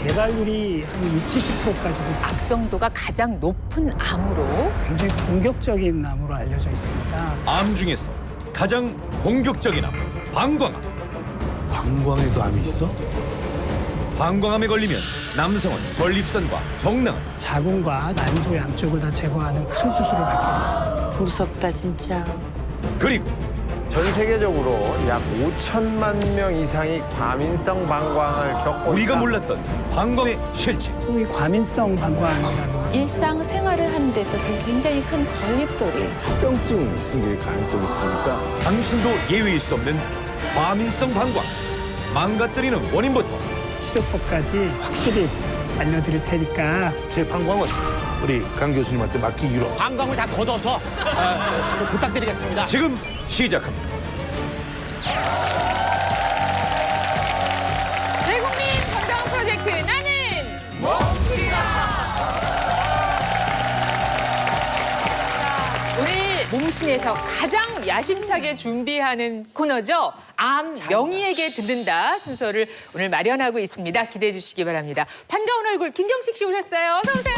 재발률이 한 60~70%까지도 악성도가 가장 높은 암으로 굉장히 공격적인 암으로 알려져 있습니다. 암 중에서 가장 공격적인 암, 방광암. 방광에도 암이 있어? 방광암에 걸리면 남성은 전립선과 정낭, 자궁과 난소 양쪽을 다 제거하는 큰 수술을 받게 됩니다. 무섭다 진짜. 그리고 전 세계적으로 약 5천만 명 이상이 과민성 방광을 겪고 우리가 있다. 몰랐던 방광의 실체. 이 과민성 방광암이라는 일상생활을 하는 데 있어서 굉장히 큰 걸림돌이. 합병증이 생길 가능성이 있으니까 당신도 예외일 수 없는 과민성 방광. 망가뜨리는 원인부터 치료법까지 확실히 알려드릴 테니까 제 방광은 우리 강 교수님한테 맡기기로. 방광을 다 걷어서 부탁드리겠습니다. 지금 시작합니다. 대국민 건강 프로젝트 나는 몸쓰리다. 오늘 몸신에서 가장 야심차게 준비하는 코너죠. 암 명의에게 듣는다 순서를 오늘 마련하고 있습니다. 기대해 주시기 바랍니다. 반가운 얼굴 김경식 씨 오셨어요. 어서 오세요.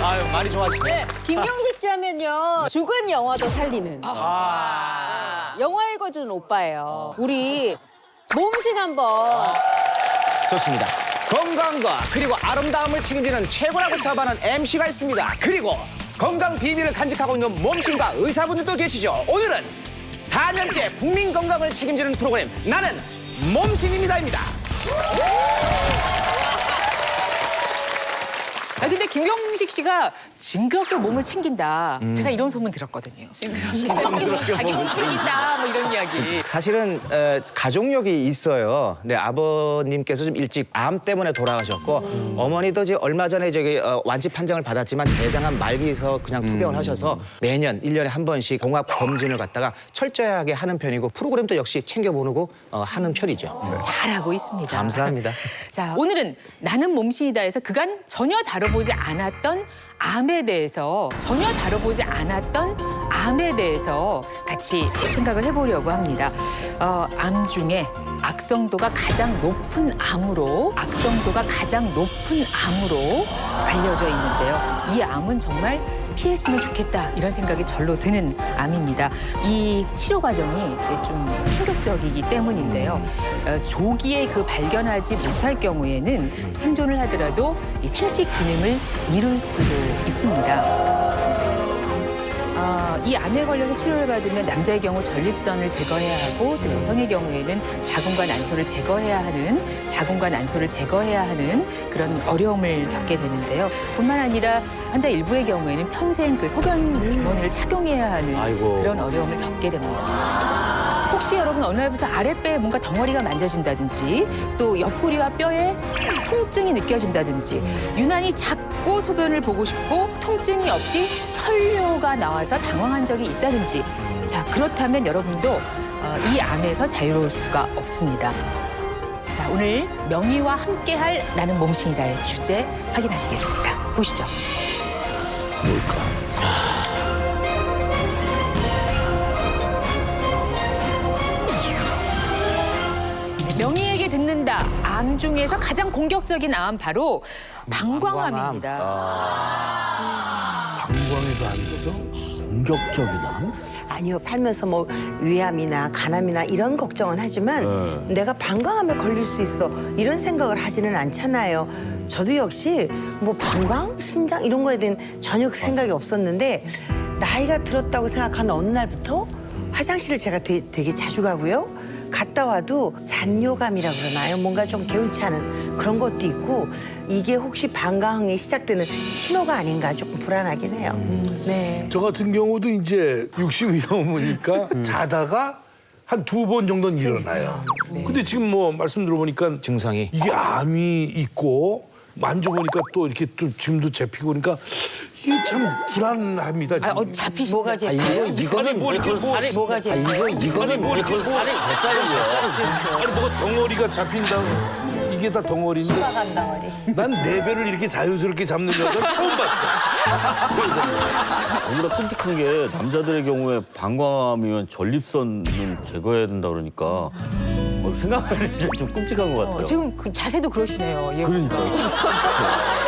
아유, 말이 좋아하시네. 김경식 씨 하면요. 죽은 영화도 살리는. 영화 읽어주는 오빠예요. 우리 몸신 한번. 좋습니다. 건강과 그리고 아름다움을 책임지는 최고라고 자부하는 MC가 있습니다. 그리고 건강 비밀을 간직하고 있는 몸신과 의사분들도 계시죠. 오늘은 4년째 국민 건강을 책임지는 프로그램 나는 몸신입니다입니다. 아 근데 김경식 씨가 징그럽게 몸을 챙긴다. 제가 이런 소문 들었거든요. 징그럽게 자기 몸 챙긴다 뭐 이런 이야기. 사실은 가족력이 있어요. 네, 아버님께서 좀 일찍 암 때문에 돌아가셨고 어머니도 이제 얼마 전에 완치 판정을 받았지만 대장암 말기에서 그냥 투병을 하셔서 매년 1년에 한 번씩 종합 검진을 갖다가 철저하게 하는 편이고 프로그램도 역시 챙겨보고 하는 편이죠. 잘하고 있습니다. 감사합니다. 자, 오늘은 나는 몸신이다에서 그간 전혀 다뤄보지 않았던 암에 대해서 같이 생각을 해보려고 합니다. 암 중에 악성도가 가장 높은 암으로 알려져 있는데요. 이 암은 정말 피했으면 좋겠다 이런 생각이 절로 드는 암입니다. 이 치료 과정이 좀 충격적이기 때문인데요. 조기에 그 발견하지 못할 경우에는 생존을 하더라도 이 생식 기능을 잃을 수도 있습니다. 이 암에 걸려서 치료를 받으면 남자의 경우 전립선을 제거해야 하고 또 여성의 경우에는 자궁과 난소를 제거해야 하는 그런 어려움을 겪게 되는데요. 뿐만 아니라 환자 일부의 경우에는 평생 그 소변 주머니를 착용해야 하는 아이고. 그런 어려움을 겪게 됩니다. 혹시 여러분 어느 날부터 아랫배에 뭔가 덩어리가 만져진다든지 또 옆구리와 뼈에 통증이 느껴진다든지 유난히 작고 소변을 보고 싶고 통증이 없이 혈뇨가 나와서 당황한 적이 있다든지 자 그렇다면 여러분도 이 암에서 자유로울 수가 없습니다. 자 오늘 명의와 함께할 나는 몸신이다의 주제 확인하시겠습니다. 보시죠. 뭘까? 명의에게 듣는다. 암 중에서 가장 공격적인 암 바로 방광암입니다. 방광에도 암이 있어? 공격적인 암? 아니요, 살면서 뭐 위암이나 간암이나 이런 걱정은 하지만 내가 방광암에 걸릴 수 있어 이런 생각을 하지는 않잖아요. 저도 역시 뭐 방광, 신장 이런 거에 대한 전혀 생각이 없었는데 나이가 들었다고 생각하는 어느 날부터 화장실을 제가 되게 자주 가고요. 갔다 와도 잔뇨감이라고 그러나요? 뭔가 좀 개운치 않은 그런 것도 있고 이게 혹시 방광이 시작되는 신호가 아닌가 조금 불안하긴 해요. 네. 저 같은 경우도 이제 60이 넘으니까 자다가 한 2번 정도는 일어나요. 근데 지금 뭐 말씀 들어보니까 증상이 이게 암이 있고 만져보니까 또 이렇게 또 짐도 잡히고 그러니까 이게 참 불안합니다. 지금. 잡히시 뭐가 제일 아니 뭐 이렇게 뭐 뭐가 제일 이거는 뭐 이렇게 뱃살이야. 아니 뭐가 덩어리가 잡힌다. 이게 다 덩어리인데. 수박한 덩어리. 난 네 배를 이렇게 자연스럽게 잡는 여자는 처음 봤어. 너무나 끔찍한 게 남자들의 경우에 방광암이면 전립선을 제거해야 된다 그러니까 생각하면 진짜 좀 끔찍한 것 같아요. 지금 그 자세도 그러시네요. 예. 그러니까요.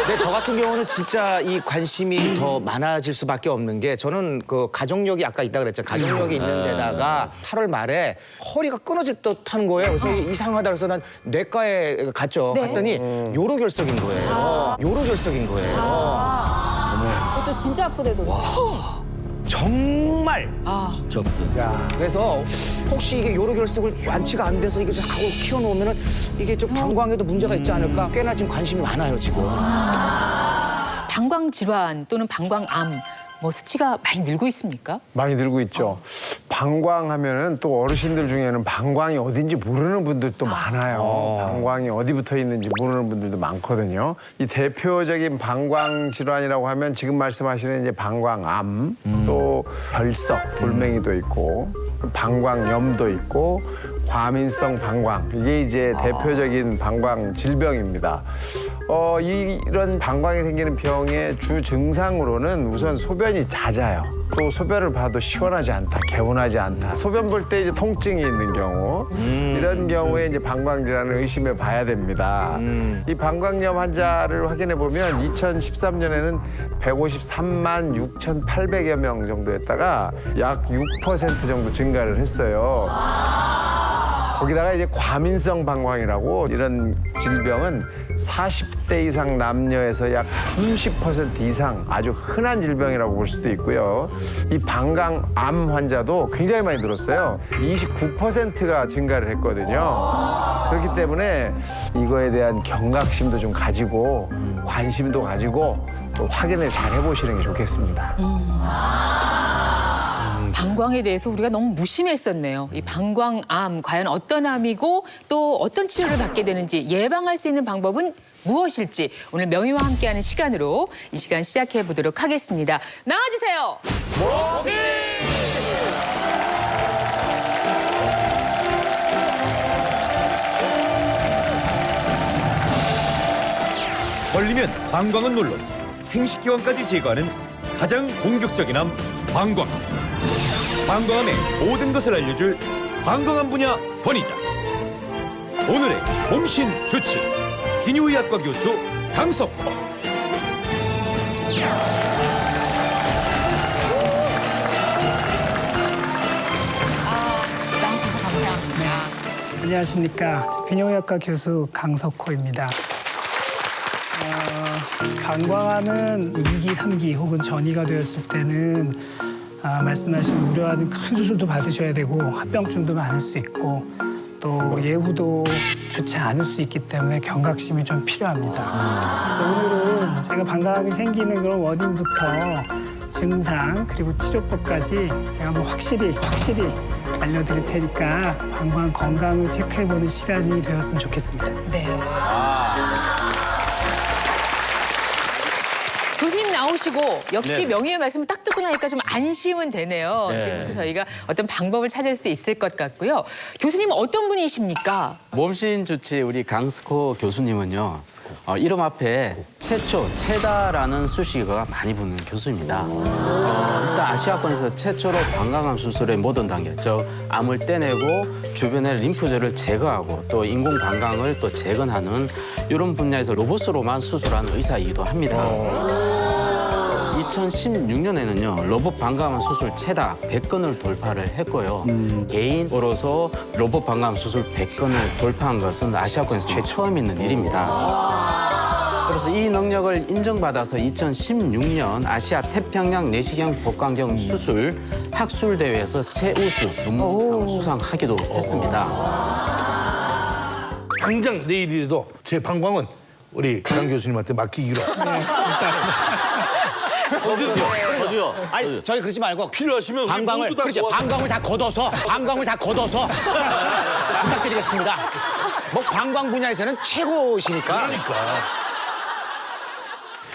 근데 저 같은 경우는 진짜 이 관심이 더 많아질 수밖에 없는 게 저는 그 가족력이 아까 있다 그랬죠. 가족력이 있는 데다가 8월 말에 허리가 끊어질 듯한 거예요. 그래서 이상하다 그래서 난 내과에 갔죠. 네. 갔더니 요로결석인 거예요. 요로결석인 거예요. 그것도 진짜 아프대도. 처음. 정말. 진짜 무서워. 그래서 혹시 이게 요로결석을 완치가 안 돼서 이게 하고 키워놓으면은 이게 좀 방광에도 문제가 있지 않을까? 꽤나 지금 관심이 많아요 지금. 방광 질환 또는 방광암 뭐 수치가 많이 늘고 있습니까? 많이 늘고 있죠. 방광하면은 또 어르신들 중에는 방광이 어딘지 모르는 분들도 많아요. 방광이 어디 붙어 있는지 모르는 분들도 많거든요. 이 대표적인 방광 질환이라고 하면 지금 말씀하시는 이제 방광암, 또 결석, 돌멩이도 있고, 방광염도 있고, 과민성 방광 이게 이제 대표적인 방광 질병입니다. 이런 방광이 생기는 병의 주 증상으로는 우선 소변이 잦아요. 또 소변을 봐도 시원하지 않다, 개운하지 않다. 소변 볼 때 이제 통증이 있는 경우 이런 경우에 이제 방광 질환을 의심해 봐야 됩니다. 이 방광염 환자를 확인해 보면 2013년에는 153만 6,800여 명 정도였다가 약 6% 정도 증가를 했어요. 거기다가 이제 과민성 방광이라고 이런 질병은 40대 이상 남녀에서 약 30% 이상 아주 흔한 질병이라고 볼 수도 있고요. 이 방광암 환자도 굉장히 많이 늘었어요. 29%가 증가를 했거든요. 그렇기 때문에 이거에 대한 경각심도 좀 가지고 관심도 가지고 또 확인을 잘 해보시는 게 좋겠습니다. 방광에 대해서 우리가 너무 무심했었네요. 이 방광암 과연 어떤 암이고 또 어떤 치료를 받게 되는지 예방할 수 있는 방법은 무엇일지 오늘 명희와 함께하는 시간으로 이 시간 시작해 보도록 하겠습니다. 나와주세요. 걸리면 방광은 물론 생식기관까지 제거하는 가장 공격적인 암 방광암. 방광암의 모든 것을 알려줄 방광암 분야 권위자. 오늘의 몸신 주치 기뉴의학과 교수 강석호. 나오셔서 감사합니다. 안녕하십니까. 비뇨의학과 교수 강석호입니다. 방광암은 2기, 3기 혹은 전이가 되었을 때는 말씀하신 우려하는 큰 수술도 받으셔야 되고 합병증도 많을 수 있고 또 예후도 좋지 않을 수 있기 때문에 경각심이 좀 필요합니다. 그래서 오늘은 제가 방광암이 생기는 그런 원인부터 증상 그리고 치료법까지 제가 한번 확실히 알려드릴 테니까 방광 건강을 체크해보는 시간이 되었으면 좋겠습니다. 네. 교수님 나오시고 역시 명희의 말씀을 딱 듣고 나니까 좀 안심은 되네요. 지금부터 저희가 어떤 방법을 찾을 수 있을 것 같고요. 교수님 어떤 분이십니까? 몸신 주치 우리 강스코 교수님은요. 이름 앞에 최다라는 수식어가 많이 붙는 교수입니다. 일단 아시아권에서 최초로 방광암 수술의 모든 단계, 즉 암을 떼내고 주변의 림프절을 제거하고 또 인공 방광을 또 재건하는 이런 분야에서 로봇으로만 수술하는 의사이기도 합니다. 2016년에는요 로봇 방광암 수술 최다 100건을 돌파를 했고요. 개인으로서 로봇 방광암 수술 100건을 돌파한 것은 아시아권에서 처음 있는 일입니다. 그래서 이 능력을 인정받아서 2016년 아시아 태평양 내시경 복강경 수술 학술 대회에서 최우수 논문상을 수상하기도 했습니다. 당장 내일이라도 제 방광은 우리 강 교수님한테 맡기기로. 저도요. 아니 저희 그러지 말고 필요하시면 우리 방광을 모두 다 그렇죠. 모아서. 방광을 다 걷어서 부탁드리겠습니다. 뭐 방광 분야에서는 최고시니까. 그러니까.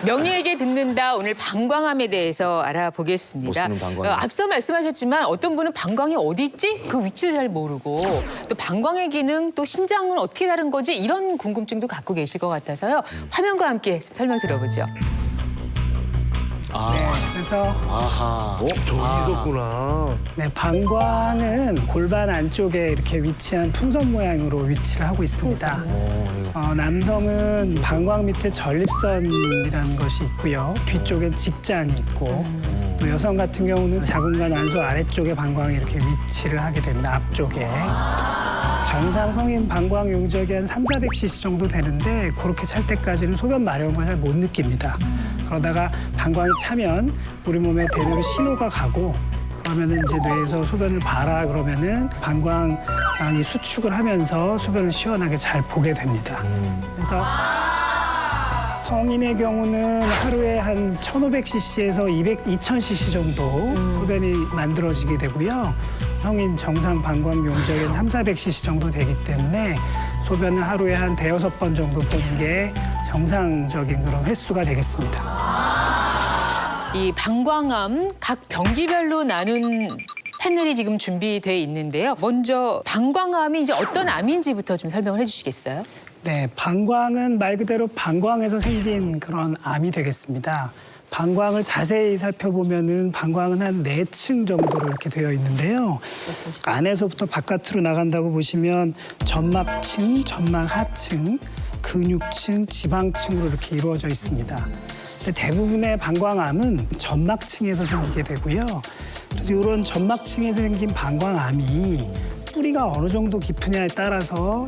명희에게 듣는다 오늘 방광암에 대해서 알아보겠습니다. 못 쓰는 방광이. 앞서 말씀하셨지만 어떤 분은 방광이 어디 있지? 그 위치도 잘 모르고 또 방광의 기능 또 신장은 어떻게 다른 거지? 이런 궁금증도 갖고 계실 것 같아서요. 화면과 함께 설명 들어보죠. 네, 그래서 저기 있었구나. 네, 방광은 골반 안쪽에 이렇게 위치한 풍선 모양으로 위치를 하고 있습니다. 남성은 방광 밑에 전립선이라는 것이 있고요. 뒤쪽엔 직장이 있고 또 여성 같은 경우는 자궁과 난소 아래쪽에 방광이 이렇게 위치를 하게 됩니다. 앞쪽에. 정상 성인 방광 용적이 한 300~400cc 정도 되는데 그렇게 찰 때까지는 소변 마려운 걸 잘 못 느낍니다. 그러다가 방광이 차면 우리 몸에 대뇌로 신호가 가고 그러면은 이제 뇌에서 소변을 봐라 그러면은 방광이 수축을 하면서 소변을 시원하게 잘 보게 됩니다. 그래서 성인의 경우는 하루에 한 1,500cc에서 2,000cc 정도 소변이 만들어지게 되고요. 성인 정상 방광 용적은 300~400cc 정도 되기 때문에 소변을 하루에 한 5~6번 정도 보는 게 정상적인 그런 횟수가 되겠습니다. 이 방광암 각 병기별로 나눈 패널이 지금 준비돼 있는데요. 먼저 방광암이 이제 어떤 암인지부터 좀 설명을 해주시겠어요? 네, 방광은 말 그대로 방광에서 생긴 그런 암이 되겠습니다. 방광을 자세히 살펴보면은 방광은 한 4층 정도로 이렇게 되어 있는데요. 안에서부터 바깥으로 나간다고 보시면 점막층, 점막 하층, 근육층, 지방층으로 이렇게 이루어져 있습니다. 근데 대부분의 방광암은 점막층에서 생기게 되고요. 그래서 이런 점막층에서 생긴 방광암이 뿌리가 어느 정도 깊으냐에 따라서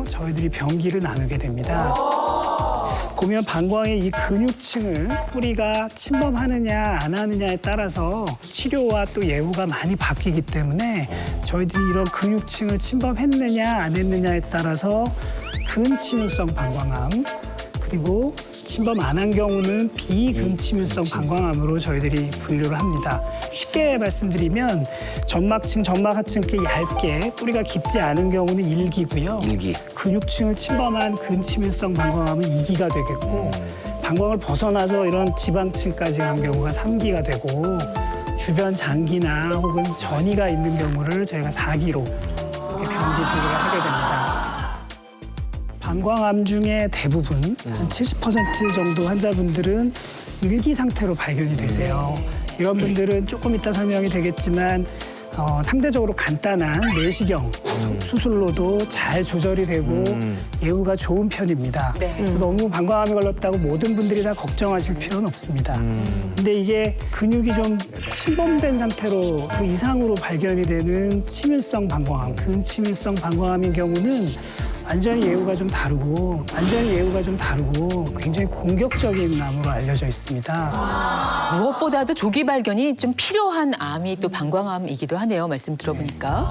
저희들이 병기를 나누게 됩니다. 보면 방광의 이 근육층을 뿌리가 침범하느냐 안 하느냐에 따라서 치료와 또 예후가 많이 바뀌기 때문에 저희들이 이런 근육층을 침범했느냐 안 했느냐에 따라서 근침입성 방광암 그리고 침범 안 한 경우는 비근침입성 방광암으로 저희들이 분류를 합니다. 쉽게 말씀드리면 점막층, 점막하층 이렇게 얇게 뿌리가 깊지 않은 경우는 1기고요. 근육층을 침범한 근침입성 방광암은 2기가 되겠고 방광을 벗어나서 이런 지방층까지 간 경우가 3기가 되고 주변 장기나 혹은 전이가 있는 경우를 저희가 4기로 이렇게 병기들을 하게 됩니다. 방광암 중에 대부분 한 70% 정도 환자분들은 1기 상태로 발견이 되세요. 이런 분들은 조금 이따 설명이 되겠지만 상대적으로 간단한 내시경 수술로도 잘 조절이 되고 예후가 좋은 편입니다. 그래서 너무 방광암에 걸렸다고 모든 분들이 다 걱정하실 필요는 없습니다. 근데 이게 근육이 좀 침범된 상태로 그 이상으로 발견이 되는 침입성 방광암, 근침입성 방광암인 경우는 완전히 예후가 좀 다르고 굉장히 공격적인 암으로 알려져 있습니다. 무엇보다도 조기 발견이 좀 필요한 암이 또 방광암이기도 하네요. 말씀 들어보니까.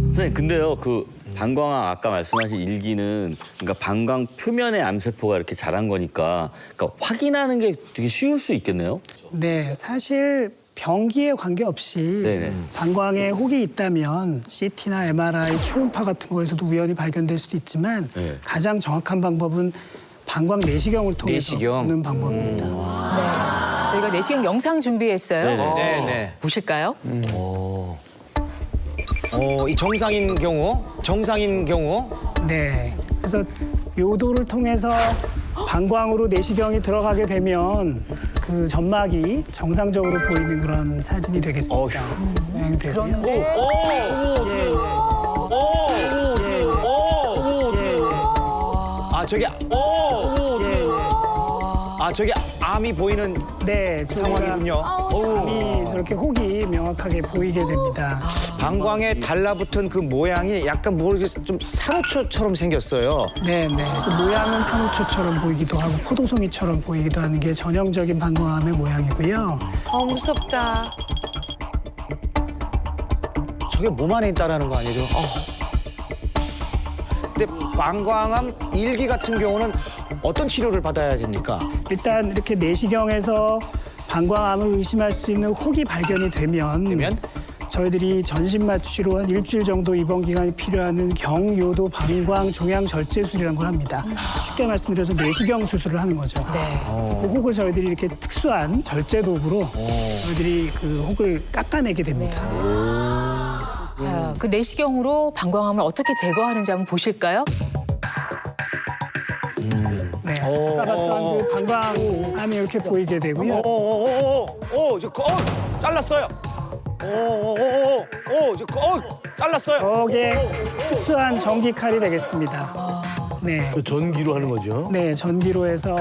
선생님, 근데요, 그 방광암 아까 말씀하신 1기는 그러니까 방광 표면에 암세포가 이렇게 자란 거니까 그러니까 확인하는 게 되게 쉬울 수 있겠네요. 네, 사실 병기에 관계없이 방광에 혹이 있다면 CT나 MRI, 초음파 같은 거에서도 우연히 발견될 수도 있지만 가장 정확한 방법은 방광 내시경을 통해서 보는 방법입니다. 저희가 내시경 영상 준비했어요. 네네. 보실까요? 이 정상인 경우 네, 그래서 요도를 통해서 방광으로 내시경이 들어가게 되면 그 점막이 정상적으로 보이는 그런 사진이 되겠습니다. 모양이 되고요. 저게 암이 보이는 네, 상황이군요. 암이 저렇게 혹이 명확하게 보이게 됩니다. 방광에 달라붙은 그 모양이 약간 모르겠어 좀 산호초처럼 생겼어요. 네. 그래서 모양은 산호초처럼 보이기도 하고 포도송이처럼 보이기도 하는 게 전형적인 방광암의 모양이고요. 무섭다. 저게 몸 안에 있다라는 거 아니죠? 근데 방광암 1기 같은 경우는 어떤 치료를 받아야 됩니까? 일단 이렇게 내시경에서 방광암을 의심할 수 있는 혹이 발견이 되면 저희들이 전신 마취로 한 일주일 정도 입원 기간이 필요한 경요도 방광 종양 절제술이라는 걸 합니다. 쉽게 말씀드려서 내시경 수술을 하는 거죠. 네. 그래서 그 혹을 저희들이 이렇게 특수한 절제 도구로 저희들이 그 혹을 깎아내게 됩니다. 자, 그 내시경으로 방광암을 어떻게 제거하는지 한번 보실까요? 네, 아까 봤던 그 방광암이 이렇게 보이게 되고요. 잘랐어요. 잘랐어요. 저게 특수한 전기 칼이 되겠습니다. 네, 그 전기로 하는 거죠. 네, 전기로 해서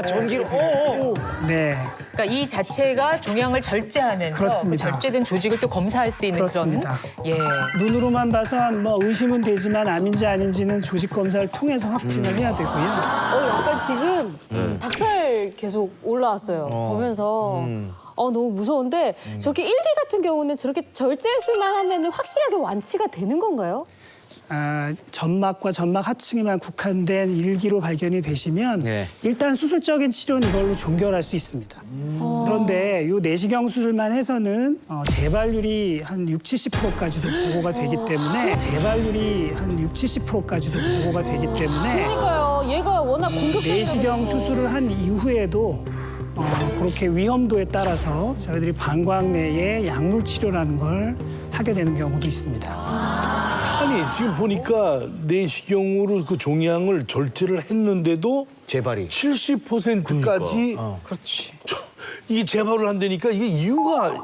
전기로. 네, 그러니까 이 자체가 종양을 절제하면서 그렇습니다. 그 절제된 조직을 또 검사할 수 있는 그렇습니다. 그런 예. 눈으로만 봐선 뭐 의심은 되지만 암인지 아닌지는 조직 검사를 통해서 확진을 해야 되고요. 약간 지금 닭살 계속 올라왔어요. 보면서. 너무 무서운데 저렇게 일기 같은 경우는 저렇게 절제술만 하면 확실하게 완치가 되는 건가요? 점막과 점막 하층에만 국한된 일기로 발견이 되시면 네. 일단 수술적인 치료는 이걸로 종결할 수 있습니다. 그런데 이 내시경 수술만 해서는 재발률이 한 60~70%까지도 보고가 되기 때문에 그러니까요. 얘가 워낙 공격적이라 내시경 수술을 한 이후에도 그렇게 위험도에 따라서 저희들이 방광 내에 약물 치료라는 걸 하게 되는 경우도 있습니다. 아니 지금 보니까 내시경으로 그 종양을 절제를 했는데도 재발이. 70%까지 그렇지. 이게 재발을 한다니까 이게 이유가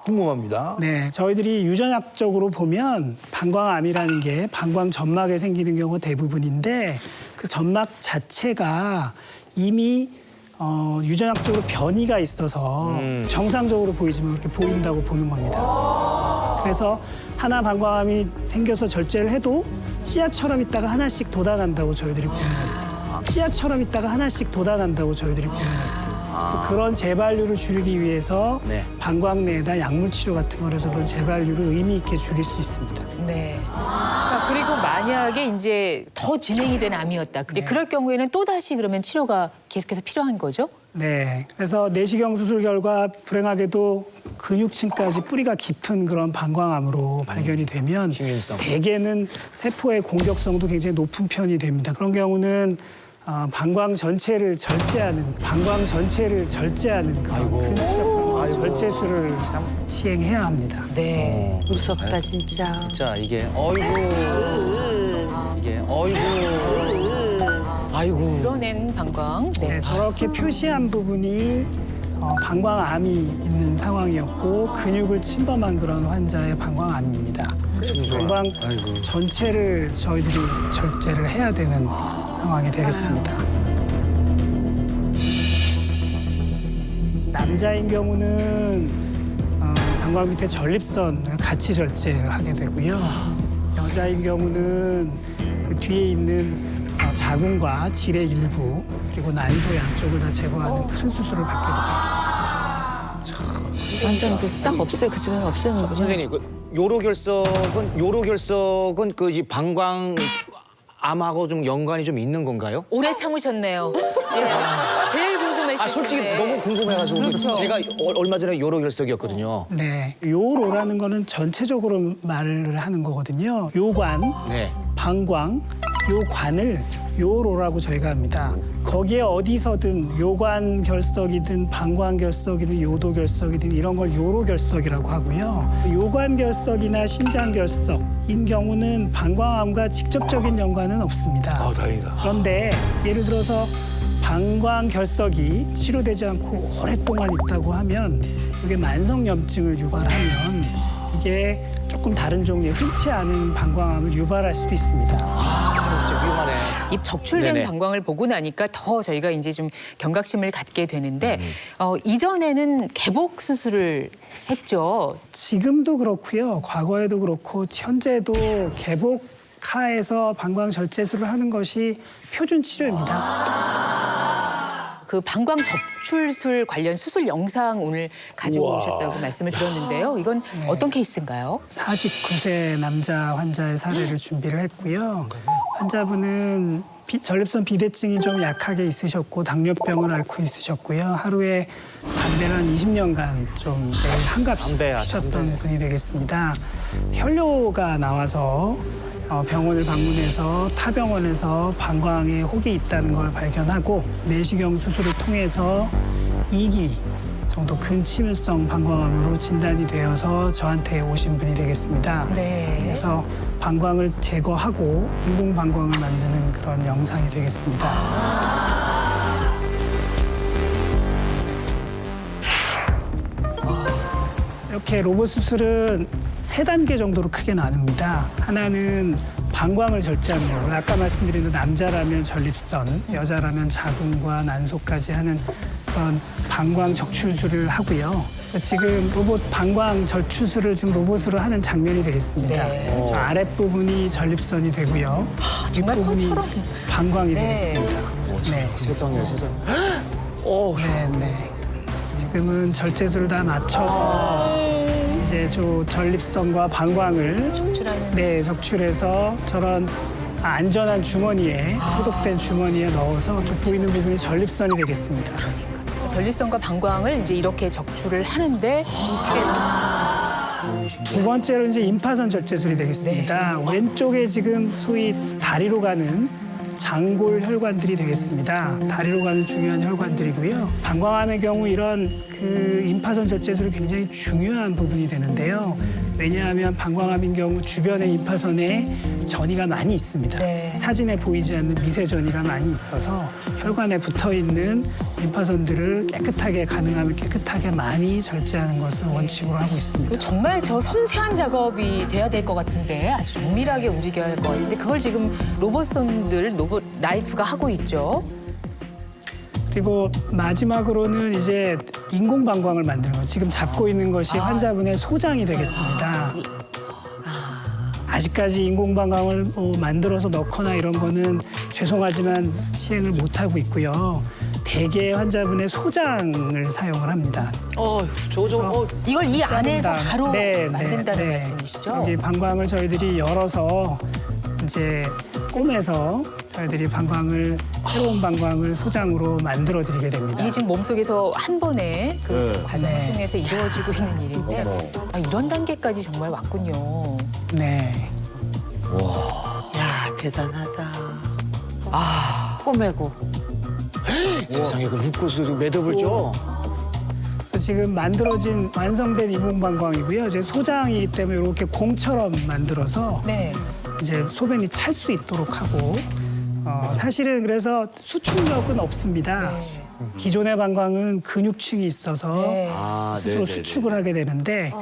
궁금합니다. 네, 저희들이 유전학적으로 보면 방광암이라는 게 방광 점막에 생기는 경우가 대부분인데 그 점막 자체가 이미 유전학적으로 변이가 있어서 정상적으로 보이지만 그렇게 보인다고 보는 겁니다. 그래서 하나 방광암이 생겨서 절제를 해도 씨앗처럼 있다가 하나씩 돋아난다고 저희들이 보는 겁니다. 씨앗처럼 있다가 하나씩 돋아난다고 저희들이 보는 겁니다. 그래서 그런 재발률을 줄이기 위해서 네. 방광 내에다 약물 치료 같은 걸 해서 그런 재발률을 의미 있게 줄일 수 있습니다. 네. 자, 그리고 만약에 이제 더 진행이 된 암이었다. 근데 그럴 경우에는 또 다시 그러면 치료가 계속해서 필요한 거죠? 네, 그래서 내시경 수술 결과 불행하게도 근육층까지 뿌리가 깊은 그런 방광암으로 발견이 되면 대개는 세포의 공격성도 굉장히 높은 편이 됩니다. 그런 경우는 방광 전체를 절제하는 그런 근치적 방광 절제술을 절제해야 합니다. 네. 무섭다 진짜. 자, 이게 아이고. 이뤄낸 방광. 네. 네, 저렇게 표시한 부분이 방광암이 있는 상황이었고 근육을 침범한 그런 환자의 방광암입니다. 방광 전체를 저희들이 절제를 해야 되는 상황이 되겠습니다. 남자인 경우는 방광 밑에 전립선을 같이 절제를 하게 되고요. 여자인 경우는 그 뒤에 있는 자궁과 질의 일부 그리고 난소 양쪽을 다 제거하는 큰 수술을 받게 됩니다. 완전 싹 없애 그 주변에 없애는군요. 선생님, 그 요로결석은 그 이 방광암하고 좀 연관이 좀 있는 건가요? 오래 참으셨네요. 예. 제일 궁금했어요. 솔직히 너무 궁금해가지고 그렇죠. 제가 얼마 전에 요로결석이었거든요. 네, 요로라는 거는 전체적으로 말을 하는 거거든요. 요관, 네. 방광, 요관을 요로라고 저희가 합니다. 거기에 어디서든 요관 결석이든 방광 결석이든 요도 결석이든 이런 걸 요로 결석이라고 하고요. 요관 결석이나 신장 결석인 경우는 방광암과 직접적인 연관은 없습니다. 아 다행이다. 그런데 예를 들어서 방광 결석이 치료되지 않고 오랫동안 있다고 하면 이게 만성염증을 유발하면 이게 조금 다른 종류의 흔치 않은 방광암을 유발할 수도 있습니다. 진짜 위험하네. 이 적출된 네네. 방광을 보고 나니까 더 저희가 이제 좀 경각심을 갖게 되는데 이전에는 개복 수술을 했죠. 지금도 그렇고요. 과거에도 그렇고 현재도 개복하에서 방광 절제술을 하는 것이 표준 치료입니다. 그 방광 적출술 관련 수술 영상 오늘 가지고 오셨다고 말씀을 들었는데요. 이건 어떤 케이스인가요? 49세 남자 환자의 사례를 준비를 했고요. 환자분은 전립선 비대증이 좀 약하게 있으셨고 당뇨병을 앓고 있으셨고요. 하루에 담배를 한 20년간 좀 매일 한갑씩 피셨던 분이 되겠습니다. 혈뇨가 나와서 병원을 방문해서 타 병원에서 방광에 혹이 있다는 걸 발견하고 내시경 수술을 통해서 2기 정도 근침입성 방광암으로 진단이 되어서 저한테 오신 분이 되겠습니다. 네. 그래서 방광을 제거하고 인공 방광을 만드는 그런 영상이 되겠습니다. 이렇게 로봇 수술은 3단계 정도로 크게 나눕니다. 하나는 방광을 절제하는 거고요. 아까 말씀드린 대로 남자라면 전립선, 여자라면 자궁과 난소까지 하는 그런 방광 적출술을 하고요. 지금 로봇 방광 적출술을 지금 로봇으로 하는 장면이 되겠습니다. 네. 저 아랫부분이 전립선이 되고요. 정말 뒷부분이 손처럼. 방광이 네. 되겠습니다. 네. 세상에 세상에. 네. 지금은 절제술을 다 맞춰서 이제 저 전립선과 방광을 적출해서 저런 안전한 주머니에 소독된 주머니에 넣어서 저 보이는 부분이 전립선이 되겠습니다. 전립선과 방광을 이제 이렇게 적출을 하는데 두 번째로 이제 임파선 절제술이 되겠습니다. 왼쪽에 지금 소위 다리로 가는 장골 혈관들이 되겠습니다. 다리로 가는 중요한 혈관들이고요. 방광암의 경우 이런 그 임파선 절제술이 굉장히 중요한 부분이 되는데요. 왜냐하면 방광암인 경우 주변에 임파선에 전이가 많이 있습니다. 네. 사진에 보이지 않는 미세 전이가 많이 있어서 혈관에 붙어 있는 임파선들을 깨끗하게 가능하면 깨끗하게 많이 절제하는 것을 원칙으로 하고 있습니다. 정말 저 섬세한 작업이 돼야 될 것 같은데 아주 정밀하게 움직여야 할 것 같은데 그걸 지금 로봇손들, 로봇 나이프가 하고 있죠. 그리고 마지막으로는 이제 인공 방광을 만드는 거. 지금 잡고 있는 것이 환자분의 소장이 되겠습니다. 아직까지 인공 방광을 만들어서 넣거나 이런 거는 죄송하지만 시행을 못 하고 있고요. 대개 환자분의 소장을 사용을 합니다. 이걸 이 안에서 다음. 바로 만든다는 말씀이시죠? 여기 방광을 저희들이 열어서 이제 꼬매서 저희들이 새로운 방광을 소장으로 만들어 드리게 됩니다. 이게 지금 몸속에서 한 번에 그 과정을 통해서 이루어지고 있는 일인데 이런 단계까지 정말 왔군요. 네. 야, 대단하다. 꼬매고. 세상에 그 묶어서 매듭을 줘. 그래서 지금 만들어진 완성된 인공 방광이고요. 이제 소장이기 때문에 이렇게 공처럼 만들어서 네. 이제 소변이 찰 수 있도록 하고 사실은 그래서 수축력은 없습니다. 기존의 방광은 근육층이 있어서 네. 스스로 수축을 하게 되는데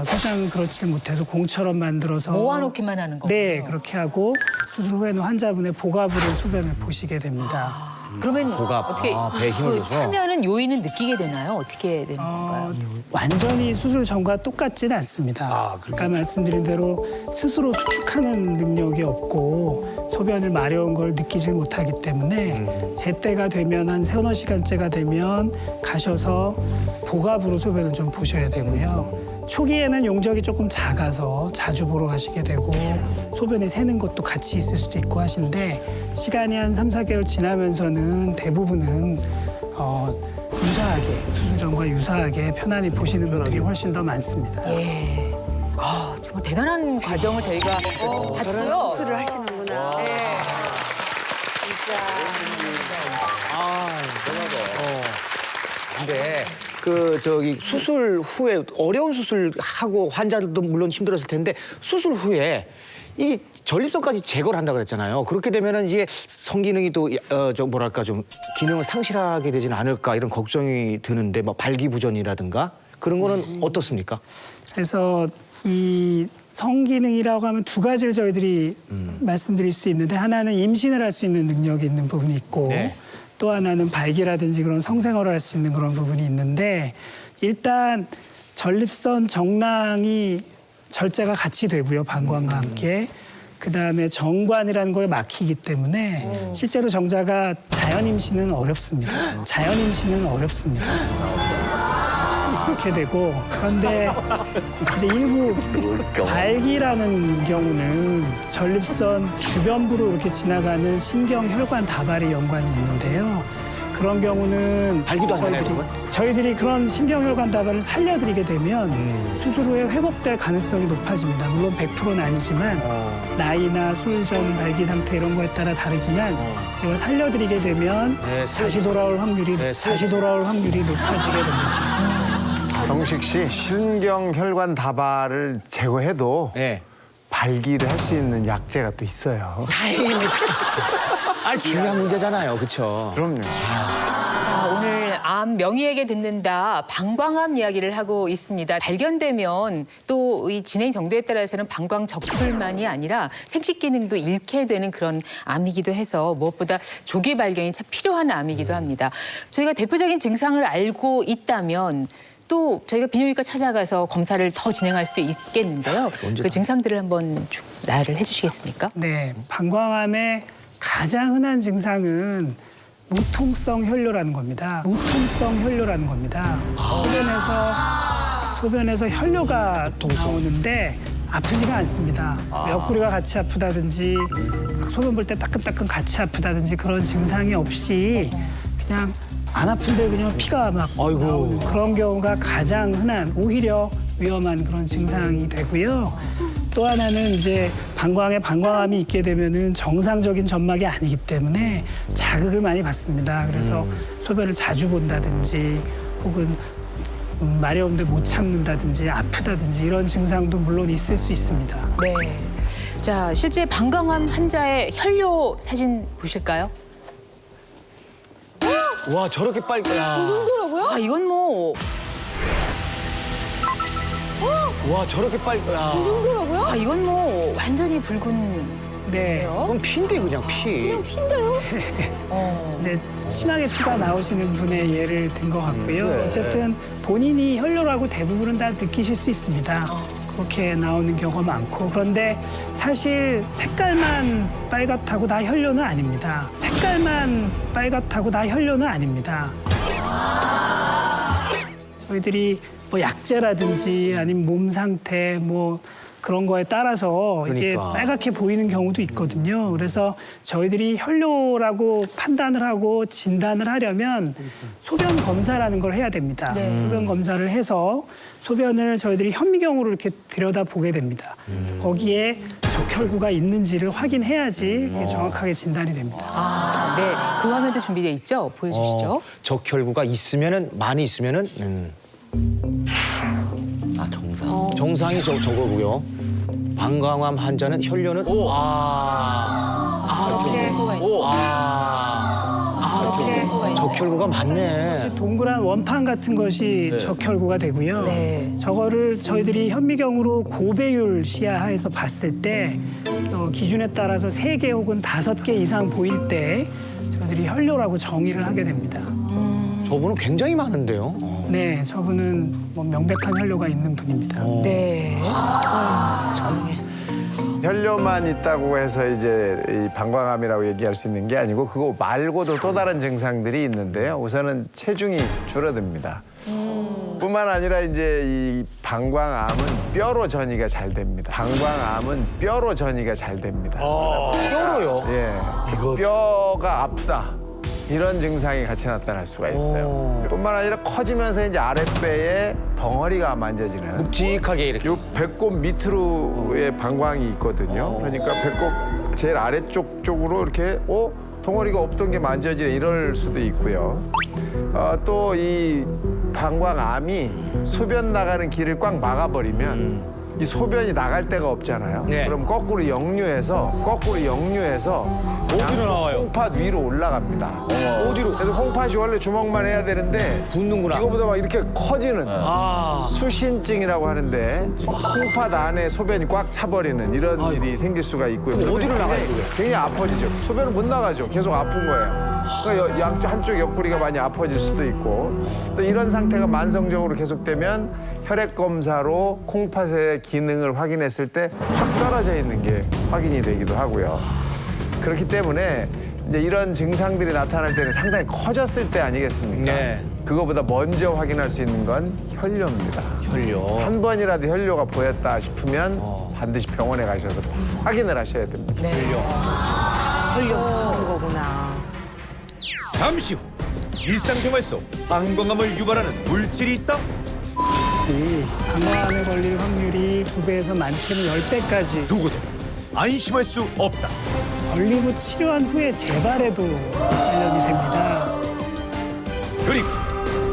소장은 그렇지 못해서 공처럼 만들어서 모아놓기만 하는 거군요. 네, 그렇게 하고 수술 후에는 환자분의 복압으로 소변을 보시게 됩니다. 그러면 복압. 어떻게 배에 힘을 줘서. 차면은 요인은 느끼게 되나요? 어떻게 되는 건가요? 완전히 수술 전과 똑같지는 않습니다. 아까 말씀드린 대로 스스로 수축하는 능력이 없고 소변을 마려운 걸 느끼질 못하기 때문에 제때가 되면 한 서너 시간째가 되면 가셔서 복압으로 소변을 좀 보셔야 되고요. 초기에는 용적이 조금 작아서 자주 보러 가시게 되고 소변이 새는 것도 같이 있을 수도 있고 하신데 시간이 한 3, 4개월 지나면서는 대부분은 유사하게 수술 전과 유사하게 편안히 보시는 분들이 훨씬 더 많습니다. 예. 정말 대단한 과정을 저희가 봤고요. 수술을 하시는구나. 네. 근데 수술 후에 어려운 수술 하고 환자들도 물론 힘들었을 텐데 수술 후에 이 전립선까지 제거를 한다고 그랬잖아요. 그렇게 되면은 이게 성기능이 또 좀 기능을 상실하게 되지는 않을까 이런 걱정이 드는데 뭐 발기부전이라든가 그런 거는 어떻습니까? 그래서 이 성기능이라고 하면 두 가지를 저희들이 말씀드릴 수 있는데 하나는 임신을 할 수 있는 능력이 있는 부분이 있고 또 하나는 발기라든지 그런 성생활을 할 수 있는 그런 부분이 있는데 일단 전립선 정낭이 절제가 같이 되고요. 방광과 함께. 그다음에 정관이라는 거에 막히기 때문에 실제로 정자가 자연 임신은 어렵습니다. 자연 임신은 어렵습니다. 이렇게 되고 그런데 이제 일부 발기라는 경우는 전립선 주변부로 이렇게 지나가는 신경혈관 다발의 연관이 있는데요. 그런 경우는 발기도 안 되나요, 저희들이 그런 신경혈관 다발을 살려드리게 되면 수술 후에 회복될 가능성이 높아집니다. 물론 100%는 아니지만 나이나 술 전 발기 상태 이런 거에 따라 다르지만 이걸 살려드리게 되면 다시 돌아올 확률이 높아지게 됩니다. 경식 씨, 신경혈관 다발을 제거해도 발기를 할 수 있는 약제가 또 있어요. 다행입니다. 중요한 문제잖아요, 그렇죠? 그럼요. 자, 오늘 암 명의에게 듣는다 방광암 이야기를 하고 있습니다. 발견되면 또 이 진행 정도에 따라서는 방광 적출만이 아니라 생식 기능도 잃게 되는 그런 암이기도 해서 무엇보다 조기 발견이 참 필요한 암이기도 합니다. 저희가 대표적인 증상을 알고 있다면 또 저희가 비뇨기과 찾아가서 검사를 더 진행할 수도 있겠는데요. 그 증상들을 한번 쭉 나열을 해주시겠습니까? 네, 방광암의 가장 흔한 증상은 무통성 혈뇨라는 겁니다. 무통성 혈뇨라는 겁니다. 소변에서 혈뇨가 나오는데 아프지가 않습니다. 옆구리가 같이 아프다든지 소변 볼 때 따끔따끔 같이 아프다든지 그런 증상이 없이 그냥 안 아픈데 그냥 피가 막 나오는 그런 경우가 가장 흔한 오히려 위험한 그런 증상이 되고요. 또 하나는 이제 방광에 방광암이 있게 되면은 정상적인 점막이 아니기 때문에 자극을 많이 받습니다. 그래서 소변을 자주 본다든지 혹은 마려운데 못 참는다든지 아프다든지 이런 증상도 물론 있을 수 있습니다. 네. 자, 실제 방광암 환자의 혈뇨 사진 보실까요? 와, 저렇게 빨리. 그 정도라고요? 아, 이건 뭐. 와, 저렇게 빨리. 그 정도라고요? 아, 이건 뭐 완전히 붉은. 네. 그럼 피인데, 그냥 피. 그냥 핀데요? 이제 심하게 피가 나오시는 분의 예를 든 것 같고요. 어쨌든 본인이 혈뇨라고 대부분은 다 느끼실 수 있습니다. 그렇게 나오는 경우가 많고 그런데 사실 색깔만 빨갛다고 다 혈뇨는 아닙니다. 색깔만 빨갛다고 다 혈뇨는 아닙니다. 저희들이 뭐 약제라든지 아니면 몸 상태 뭐 그런 거에 따라서 이게 빨갛게 보이는 경우도 있거든요. 그래서 저희들이 혈뇨라고 판단을 하고 진단을 하려면 소변 검사라는 걸 해야 됩니다. 소변 검사를 해서 소변을 저희들이 현미경으로 이렇게 들여다보게 됩니다. 거기에 적혈구가 있는지를 확인해야지 그게 정확하게 진단이 됩니다. 아, 네. 그 화면도 준비되어 있죠? 보여주시죠. 적혈구가 있으면은, 많이 있으면은, 정상. 정상이 저거고요. 방광암 환자는 혈뇨는 적혈구가 많네. 동그란 원판 같은 것이 적혈구가 되고요. 네. 저거를 저희들이 현미경으로 고배율 시야에서 봤을 때 기준에 따라서 3개 혹은 5개 이상 보일 때 저희들이 혈뇨라고 정의를 하게 됩니다. 저분은 굉장히 많은데요. 네, 저분은 뭐 명백한 혈뇨가 있는 분입니다. 네. 혈뇨만 있다고 해서 이제 이 방광암이라고 얘기할 수 있는 게 아니고 그거 말고도 또 다른 증상들이 있는데요. 우선은 체중이 줄어듭니다. 뿐만 아니라 이제 이 방광암은 뼈로 전이가 잘 됩니다. 방광암은 뼈로 전이가 잘 됩니다. 뼈로요? 예, 뼈가 아프다. 이런 증상이 같이 나타날 수가 있어요. 뿐만 아니라 커지면서 이제 아랫배에 덩어리가 만져지는 묵직하게 이렇게. 요 배꼽 밑으로의 방광이 있거든요. 그러니까 배꼽 제일 아래쪽 쪽으로 이렇게 덩어리가 없던 게 만져지네 이럴 수도 있고요. 또 이 방광암이 소변 나가는 길을 꽉 막아버리면 이 소변이 나갈 데가 없잖아요. 그럼 거꾸로 역류해서 어디로 나와요? 홍팥 위로 올라갑니다. 어디로? 그래서 홍팥이 원래 주먹만 해야 되는데 붓는구나. 이거보다 막 이렇게 커지는 수신증이라고 하는데 홍팥 안에 소변이 꽉 차버리는 이런 일이 생길 수가 있고요. 어디로 나가요, 그게? 굉장히 아파지죠. 소변은 못 나가죠. 계속 아픈 거예요. 그러니까 한쪽 옆구리가 많이 아파질 수도 있고 또 이런 상태가 만성적으로 계속되면 혈액 검사로 콩팥의 기능을 확인했을 때 확 떨어져 있는 게 확인이 되기도 하고요. 그렇기 때문에 이제 이런 증상들이 나타날 때는 상당히 커졌을 때 아니겠습니까? 그거보다 먼저 확인할 수 있는 건 혈뇨입니다. 혈뇨. 한 번이라도 혈뇨가 보였다 싶으면 반드시 병원에 가셔서 확인을 하셔야 됩니다. 혈뇨 무서운 거구나. 잠시 후 일상생활 속 방광암을 유발하는 물질이 있다. 이 방광암에 걸릴 확률이 2배에서 많게는 10배까지 누구도 안심할 수 없다. 걸리고 치료한 후에 재발에도 관련이 됩니다. 그리고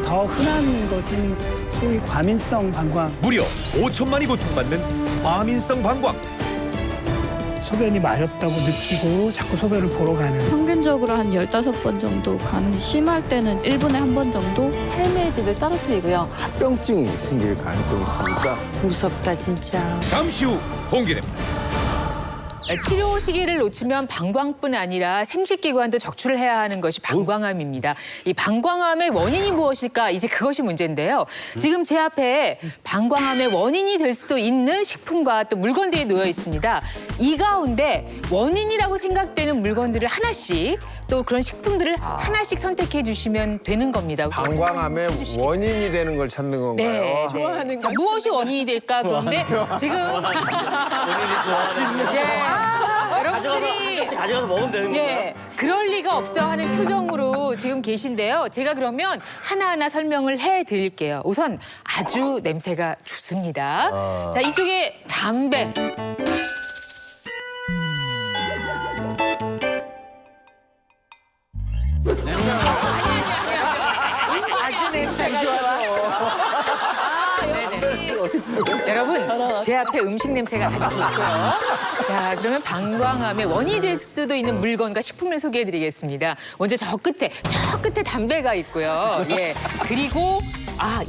더 흔한 것은 소위 과민성 방광, 무려 5천만이 고통받는 과민성 방광. 소변이 마렵다고 느끼고 자꾸 소변을 보러 가는 평균적으로 한 15번 정도 가능, 심할 때는 1분에 한 번 정도? 삶의 질을 떨어뜨리고요. 합병증이 생길 가능성이 있으니까 무섭다 진짜. 잠시 후 공개됩니다. 치료 시기를 놓치면 방광뿐 아니라 생殖기관도 적출을 해야 하는 것이 방광암입니다. 이 방광암의 원인이 무엇일까? 이제 그것이 문제인데요. 지금 제 앞에 방광암의 원인이 될 수도 있는 식품과 또 물건들이 놓여 있습니다. 이 가운데 원인이라고 생각되는 물건들을 하나씩 또 그런 식품들을 하나씩 선택해 주시면 되는 겁니다. 방광암의 원인이 되는 걸 찾는 건가요? 네, 네. 자, 무엇이 원인이 될까? 그런데 지금 여러분들이 가져가서 먹으면 되는 예, 그럴 리가 없어 하는 표정으로 지금 계신데요. 제가 그러면 하나하나 설명을 해드릴게요. 우선 아주 냄새가 좋습니다. 자, 이쪽에 담배. 아주 냄새가 좋아. 여러분, 제 앞에 음식 냄새가 아주 좋고요. 자, 그러면 방광암의 원인이 될 수도 있는 물건과 식품을 소개해드리겠습니다. 먼저 저 끝에 담배가 있고요. 예, 그리고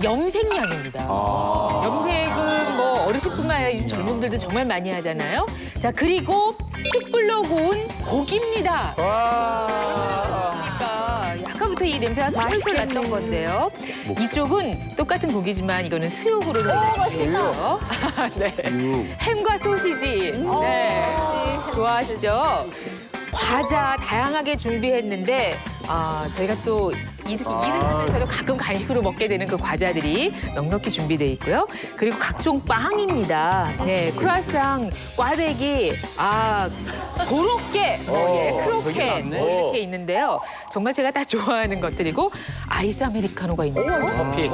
염색약입니다. 염색은 뭐 어르신뿐만 아니라 요즘 젊은들도 정말 많이 하잖아요. 자, 그리고 숯불로 구운 고기입니다. 그러니까 아까부터 이 냄새가 솔솔 났던 건데요. 이쪽은 똑같은 고기지만 이거는 수육으로 저희가 준비했어요. 네. 햄과 소시지. 네. 좋아하시죠? 과자 다양하게 준비했는데 저희가 또 일을 하면서도 가끔 간식으로 먹게 되는 그 과자들이 넉넉히 준비되어 있고요. 그리고 각종 빵입니다. 네, 크루아상, 꽈배기, 고로케, 크로켓 이렇게 있는데요. 정말 제가 다 좋아하는 것들이고 아이스 아메리카노가 있네요. 커피.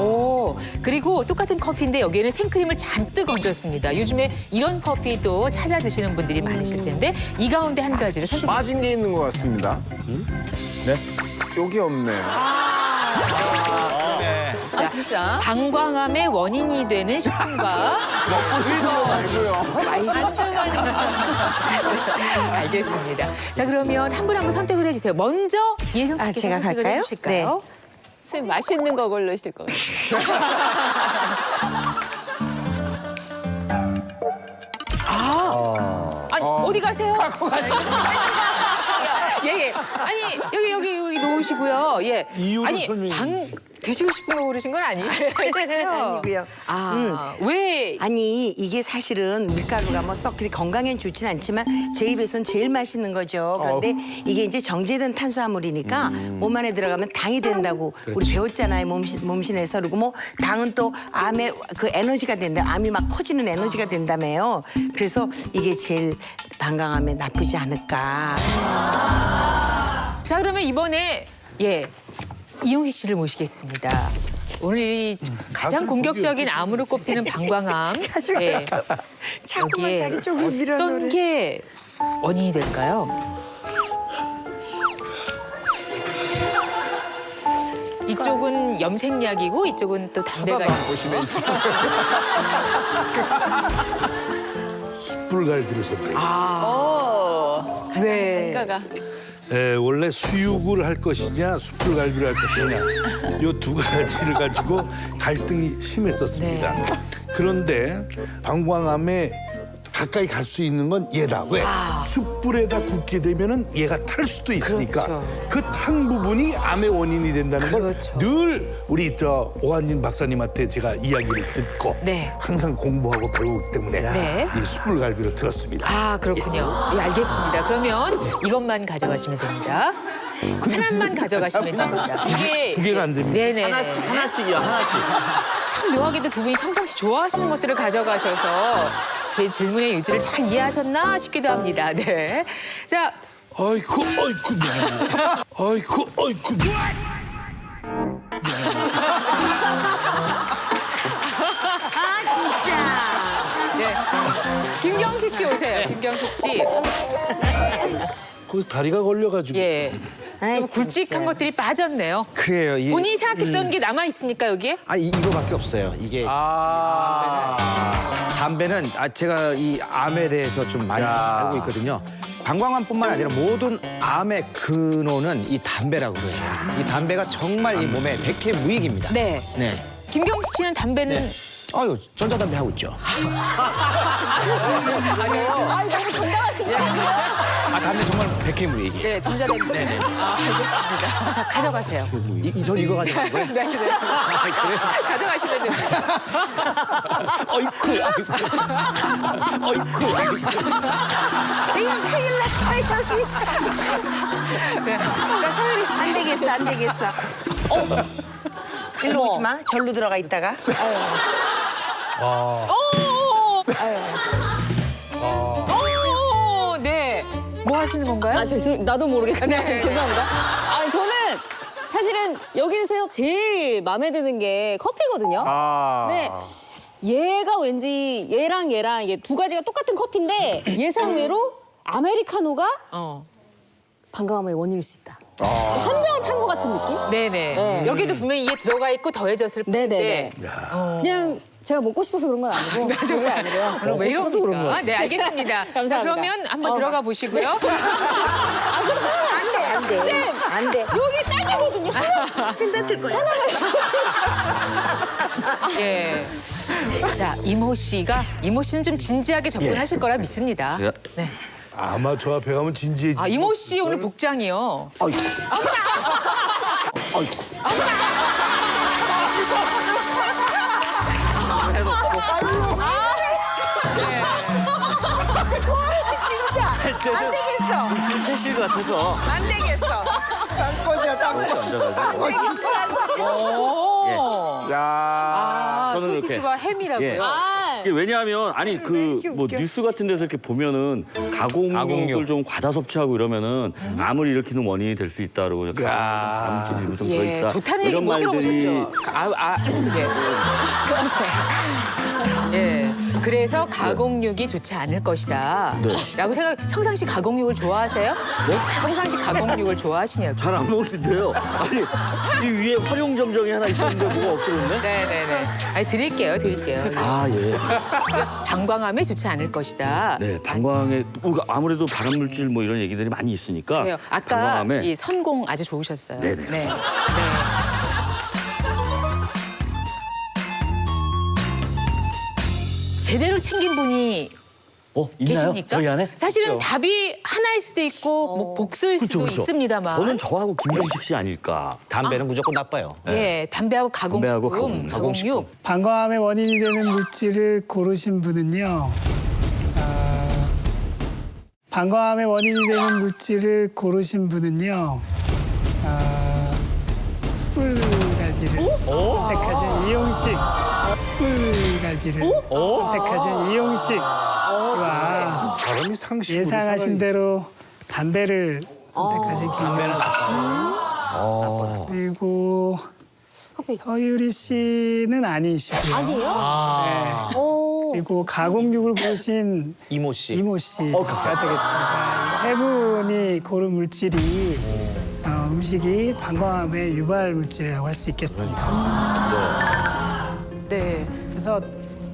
그리고 똑같은 커피인데 여기에는 생크림을 잔뜩 얹었습니다. 요즘에 이런 커피도 찾아 드시는 분들이 많으실 텐데 이 가운데 한 가지를 선택해 빠진 게 있는 것 같습니다. 네? 여기 없네요. 자, 진짜? 방광암의 원인이 되는 식품과 알겠습니다. 자, 그러면 한 분 한 분 선택을 해주세요. 먼저 예정 씨께서 제가 선택을 갈까요? 해주실까요? 선생님 맛있는 거 고르실 거예요. 아니, 어디 가세요? 예. 아니, 여기 놓으시고요. 예. 이유를 아니, 설명해 드시고 싶은 거 고르신 건 아니에요? 아니고요. 왜? 아니 이게 사실은 밀가루가 뭐 썩 그리 건강엔 좋진 않지만 제 입에선 제일 맛있는 거죠. 그런데 이게 이제 정제된 탄수화물이니까 몸 안에 들어가면 당이 된다고 우리 배웠잖아요. 몸신에서. 그리고 뭐 당은 또 암의 그 에너지가 된다. 암이 막 커지는 에너지가 된다며요. 그래서 이게 제일 방광암에 나쁘지 않을까. 자, 그러면 이번에 이용식 씨를 모시겠습니다. 오늘 이 가장 공격적인 암으로 꼽히는 방광암. 자꾸만 여기에 자기 쪽으로 어떤 밀어넣으래. 게 원인이 될까요? 이쪽은 염색약이고 이쪽은 또 담배가 있고. 숯불갈비를 선택. 왜? 원래 수육을 할 것이냐 숯불갈비를 할 것이냐 이 두 가지를 가지고 갈등이 심했었습니다. 그런데 방광암에 가까이 갈 수 있는 건 얘다. 왜? 숯불에다 굽게 되면은 얘가 탈 수도 있으니까 그렇죠. 그 탄 부분이 암의 원인이 된다는 그렇죠. 걸 늘 우리 오한진 박사님한테 제가 이야기를 듣고 네. 항상 공부하고 배우기 때문에 네. 이 숯불갈비를 들었습니다. 그렇군요. 예, 알겠습니다. 그러면 이것만 가져가시면 됩니다. 하나만 가져가시면 됩니다. 이게 두 개가 안 됩니다. 네네. 하나씩이요, 하나씩. 참 묘하게도 두 분이 평상시 좋아하시는 것들을 가져가셔서 제 질문의 요지를 잘 이해하셨나 싶기도 합니다. 네. 자, 아이고 미안해. 아이고 미안해. 네. 김경식 씨 오세요. 김경식 씨. 거기서 다리가 걸려가지고. 예. 아이, 좀 굵직한 진짜. 것들이 빠졌네요. 그래요. 이, 본인이 생각했던 게 남아 있습니까 여기에? 이거밖에 없어요. 이게 담배는 제가 이 암에 대해서 좀 많이 알고 있거든요. 방광암뿐만 아니라 모든 암의 근원은 이 담배라고 그래요. 이 담배가 정말 이 몸에 백해무익입니다. 네. 네. 김경식 씨는 담배는 네. 아유, 전자담배 하고 있죠. 아니 너무 당당하신 거 아니에요? 담배 정말 백해무익이에요. 네, 전자담배. 네네. 알겠습니다. 자, 가져가세요. 전 이거 가져간 거예요? 네, 네. 가져가시면 됩니다. 어이쿠. 이건 큰일 났다, 이거. 네. 자, 서유리 씨. 안 되겠어, 안 되겠어. 일로 오지 마. 절로 들어가 있다가. 네. 뭐 하시는 건가요? 아 죄송 나도 모르게 그냥 네. 죄송합니다. 아니 저는 사실은 여기서 제일 마음에 드는 게 커피거든요. 네. 얘가 왠지 얘랑 이게 두 가지가 똑같은 커피인데 예상외로 아메리카노가 방광암의 원인일 수 있다. 함정을 판 것 같은 느낌? 네네. 네. 여기도 분명히 이게 들어가 있고 더해졌을 네네네. 뿐인데. 그냥 제가 먹고 싶어서 그런 건 아니고 절대 아니고요. 그럼 왜 이럽니까? 네, 알겠습니다. 감사합니다. 자, 그러면 한번 들어가 보시고요. 아, 좀 하면 안 돼. 쌤! 안 돼. 여기 딱이거든요. 침 뱉을 거야. 예. 자, 이모 씨는 좀 진지하게 접근하실 거라 믿습니다. 제가- 네. 아마 저 앞에 가면 진지해지. 아, 이모 씨 오늘 복장이요. 진짜 안 되겠어. 진짜 실 같아서. 안 되겠어. 야. 아, 저는 이렇게. 소시지와 햄이라고요? 예. 아, 이게 왜냐하면 아니 그 뭐 뉴스 같은 데서 이렇게 보면은 가공육을 좀 과다 섭취하고 이러면은 암을 일으키는 원인이 될 수 있다 그러고 암질이 좀 예, 들어있다 좋다는 얘기 이런 못 말들이 들어보셨죠? 예. 예. 그래서 가공육이 좋지 않을 것이다. 네. 라고 생각, 평상시 가공육을 좋아하세요? 네? 평상시 가공육을 좋아하시냐고. 잘 안 먹는데요. 아니 이 위에 활용 점정이 하나 있었는데 뭐가 없던데? 네네네. 아니, 드릴게요. 아 예. 방광암에 좋지 않을 것이다. 네 방광에 아무래도 발암 물질 뭐 이런 얘기들이 많이 있으니까 그래요. 아까 방광암에 이 선공 아주 좋으셨어요. 네네. 네. 제대로 챙긴 분이 있나요? 계십니까? 저희 안에? 사실은 답이 하나일 수도 있고 뭐 복수일 수도 있습니다만. 저는 저하고 김경식 씨 아닐까. 담배는 무조건 나빠요. 예, 담배하고 담배하고 가공식품, 가공육. 방광암의 원인이 되는 물질을 고르신 분은요. 방광암의 원인이 되는 물질을 고르신 분은요. 숯불갈비를 선택하신 이용식. 숯불갈비를 선택하신 이용식 씨와 사람이 상식으로 예상하신 살아야지. 대로 담배를 선택하신 김명식 씨. 그리고 서유리 씨는 아니시고요. 아니에요? 네. 그리고 가공육을 고르신 이모 씨. 이모 씨가 되겠습니다. 세 분이 고른 물질이 음식이 방광암의 유발 물질이라고 할 수 있겠습니다. 네. 그래서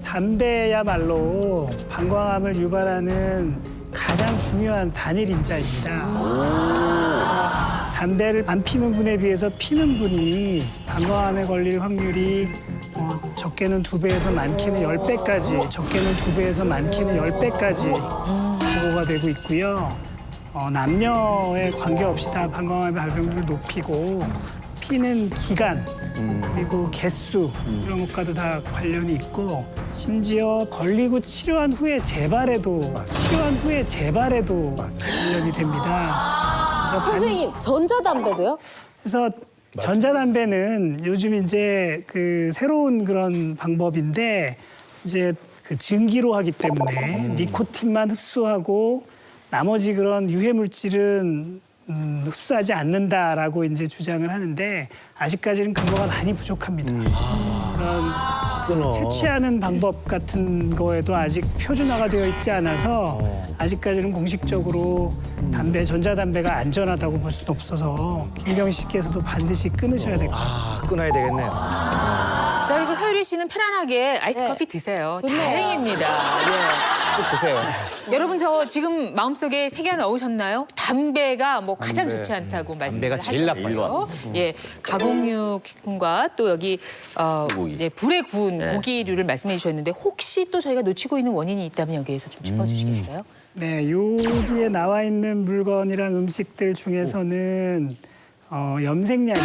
담배야말로 방광암을 유발하는 가장 중요한 단일 인자입니다. 담배를 안 피는 분에 비해서 피는 분이 방광암에 걸릴 확률이 적게는 2배에서 많게는 10배까지, 적게는 2배에서 많게는 10배까지 보고가 되고 있고요. 남녀에 관계없이 다 방광암의 발병률을 높이고 피는 기간 그리고 개수 이런 것과도 다 관련이 있고 심지어 걸리고 치료한 후에 재발에도 관련이 됩니다. 그래서 선생님 전자담배도요? 그래서 전자담배는 요즘 이제 그 새로운 그런 방법인데 이제 그 증기로 하기 때문에 니코틴만 흡수하고 나머지 그런 유해 물질은 흡수하지 않는다라고 이제 주장을 하는데 아직까지는 근거가 많이 부족합니다. 그런 채취하는 방법 같은 거에도 아직 표준화가 되어 있지 않아서 아직까지는 공식적으로 전자담배가 안전하다고 볼 수는 없어서 김경희 씨께서도 반드시 끊으셔야 될 것 같습니다. 끊어야 되겠네요. 자, 그리고 서유리 씨는 편안하게 아이스 커피 드세요. 좋네요. 다행입니다. 꼭 드세요. 예. 여러분 저 지금 마음속에 새겨 넣으셨나요? 담배가 뭐 가장 좋지 않다고 담배가 말씀을 제일 하셨고요. 예, 가공육품과 또 여기 예, 불에 구운 고기류를 말씀해 주셨는데 혹시 또 저희가 놓치고 있는 원인이 있다면 여기에서 좀 짚어주시겠어요? 네, 여기에 나와 있는 물건이랑 음식들 중에서는 염색약이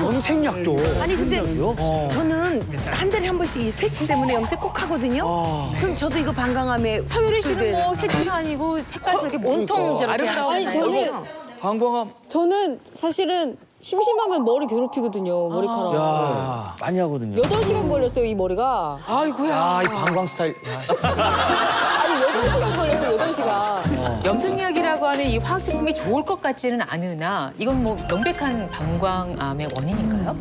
염색약도. 아니 근데 저는 한 달에 한 번씩 이 세치 때문에 염색 꼭 하거든요. 그럼 저도 이거 방광암에 서유리 씨는 뭐 색치가 아니고 색깔 저렇게 온통 저렇게 아름다운 아니 저는 사실은 심심하면 머리 괴롭히거든요. 머리카락. 많이 하거든요. 8시간 걸렸어요, 이 머리가. 이 방광 스타일. 아니, 8시간 걸렸어요, 8시간. 염색약이라고 하는 이 화학 제품이 좋을 것 같지는 않으나 이건 뭐 명백한 방광암의 원인인가요?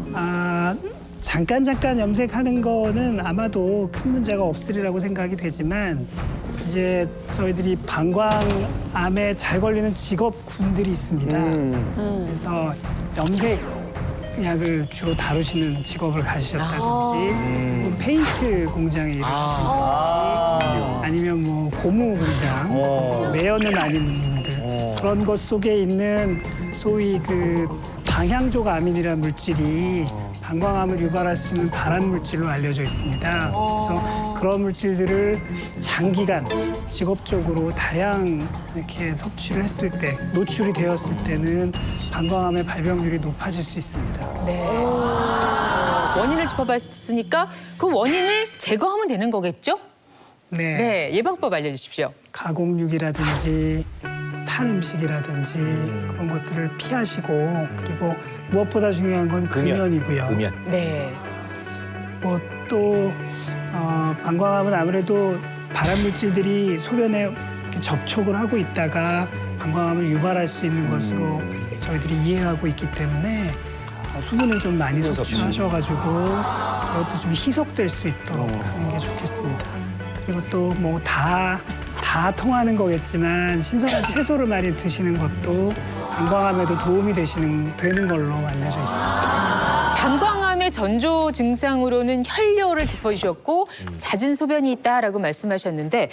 잠깐 염색하는 거는 아마도 큰 문제가 없으리라고 생각이 되지만 이제 저희들이 방광암에 잘 걸리는 직업군들이 있습니다. 그래서 염색약을 주로 다루시는 직업을 가지셨다든지 뭐 페인트 공장에 일을 하신다든지 아니면 뭐 고무 공장, 뭐 매연은 아닌 분들 그런 것 속에 있는 소위 그 방향족 아민이라는 물질이 방광암을 유발할 수 있는 발암 물질로 알려져 있습니다. 그래서 그런 물질들을 장기간 직업적으로 다량 이렇게 섭취를 했을 때, 노출이 되었을 때는 방광암의 발병률이 높아질 수 있습니다. 네. 원인을 짚어봤으니까 그 원인을 제거하면 되는 거겠죠? 네. 네, 예방법 알려주십시오. 가공육이라든지 탄 음식이라든지 그런 것들을 피하시고 그리고 무엇보다 중요한 건 금연이고요. 네. 또 방광암은 아무래도 발암 물질들이 소변에 이렇게 접촉을 하고 있다가 방광암을 유발할 수 있는 것으로 저희들이 이해하고 있기 때문에 수분을 좀 많이 섭취하셔가지고 그것도 좀 희석될 수 있도록 하는 게 좋겠습니다. 그리고 또 뭐 다 통하는 거겠지만 신선한 채소를 많이 드시는 것도 방광암에도 도움이 되는 걸로 알려져 있습니다. 방광암의 전조 증상으로는 혈뇨를 짚어주셨고 잦은 소변이 있다라고 말씀하셨는데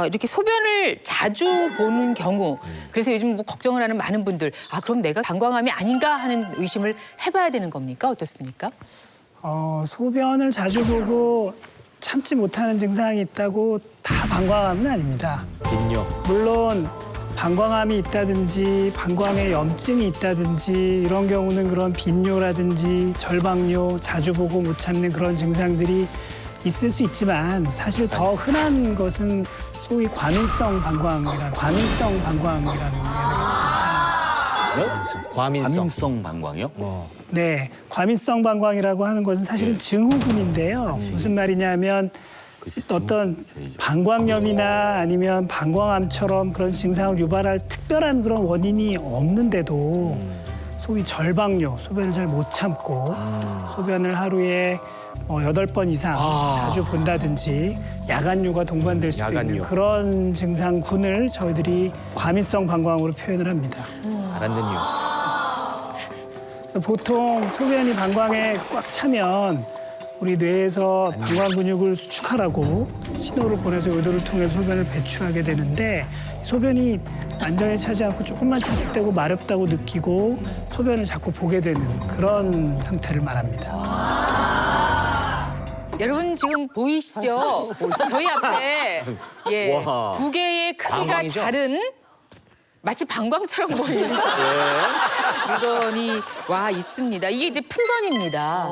이렇게 소변을 자주 보는 경우 그래서 요즘 뭐 걱정을 하는 많은 분들 그럼 내가 방광암이 아닌가 하는 의심을 해봐야 되는 겁니까? 어떻습니까? 소변을 자주 보고 참지 못하는 증상이 있다고 다 방광암은 아닙니다. 물론 방광암이 있다든지 방광에 염증이 있다든지 이런 경우는 그런 빈뇨라든지 절방뇨 자주 보고 못 참는 그런 증상들이 있을 수 있지만 사실 더 흔한 것은 소위 과민성 방광이라는 게 되겠습니다. 과민성 방광이요? 네, 과민성 방광이라고 하는 것은 사실은 증후군인데요. 무슨 말이냐면 어떤 방광염이나 아니면 방광암처럼 그런 증상을 유발할 특별한 그런 원인이 없는데도 소위 절방뇨, 소변을 잘 못 참고 소변을 하루에 8번 이상 자주 본다든지 야간뇨가 동반될 수도 있는 그런 증상군을 저희들이 과민성 방광으로 표현을 합니다. 그래서 보통 소변이 방광에 꽉 차면 우리 뇌에서 방광 근육을 수축하라고 신호를 보내서 요도를 통해 소변을 배출하게 되는데 소변이 완전히 차지 않고 조금만 찼을 때고 마렵다고 느끼고 소변을 자꾸 보게 되는 그런 상태를 말합니다. 여러분 지금 보이시죠? 저희 앞에 두 개의 크기가 방광이죠? 다른 마치 방광처럼 보이는 물건이 와 있습니다. 이게 이제 풍선입니다.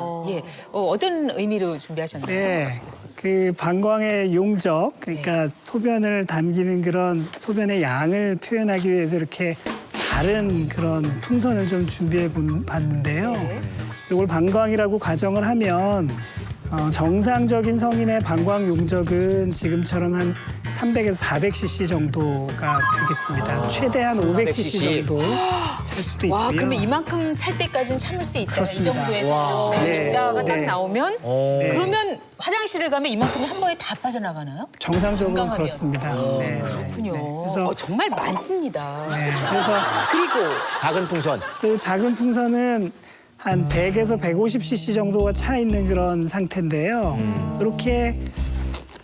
어떤 의미로 준비하셨나요? 네, 그 방광의 용적, 그러니까 소변을 담기는 그런 소변의 양을 표현하기 위해서 이렇게 다른 그런 풍선을 좀 준비해 봤는데요. 이걸 방광이라고 가정을 하면 정상적인 성인의 방광 용적은 지금처럼 한 300에서 400cc 정도가 되겠습니다. 최대한 500cc 정도 찰 수도 있고요. 와, 그러면 이만큼 찰 때까지는 참을 수 있다. 이 그렇습니다. 정도에서 네. 있다가 딱 네. 나오면 네. 그러면 화장실을 가면 이만큼이 한 번에 다 빠져나가나요? 정상적으로 건강하게요. 그렇습니다. 네. 그렇군요. 네. 그래서 정말 많습니다. 네. 그래서 그리고 작은 풍선. 그 작은 풍선은 한 100에서 150cc 정도가 차 있는 그런 상태인데요. 이렇게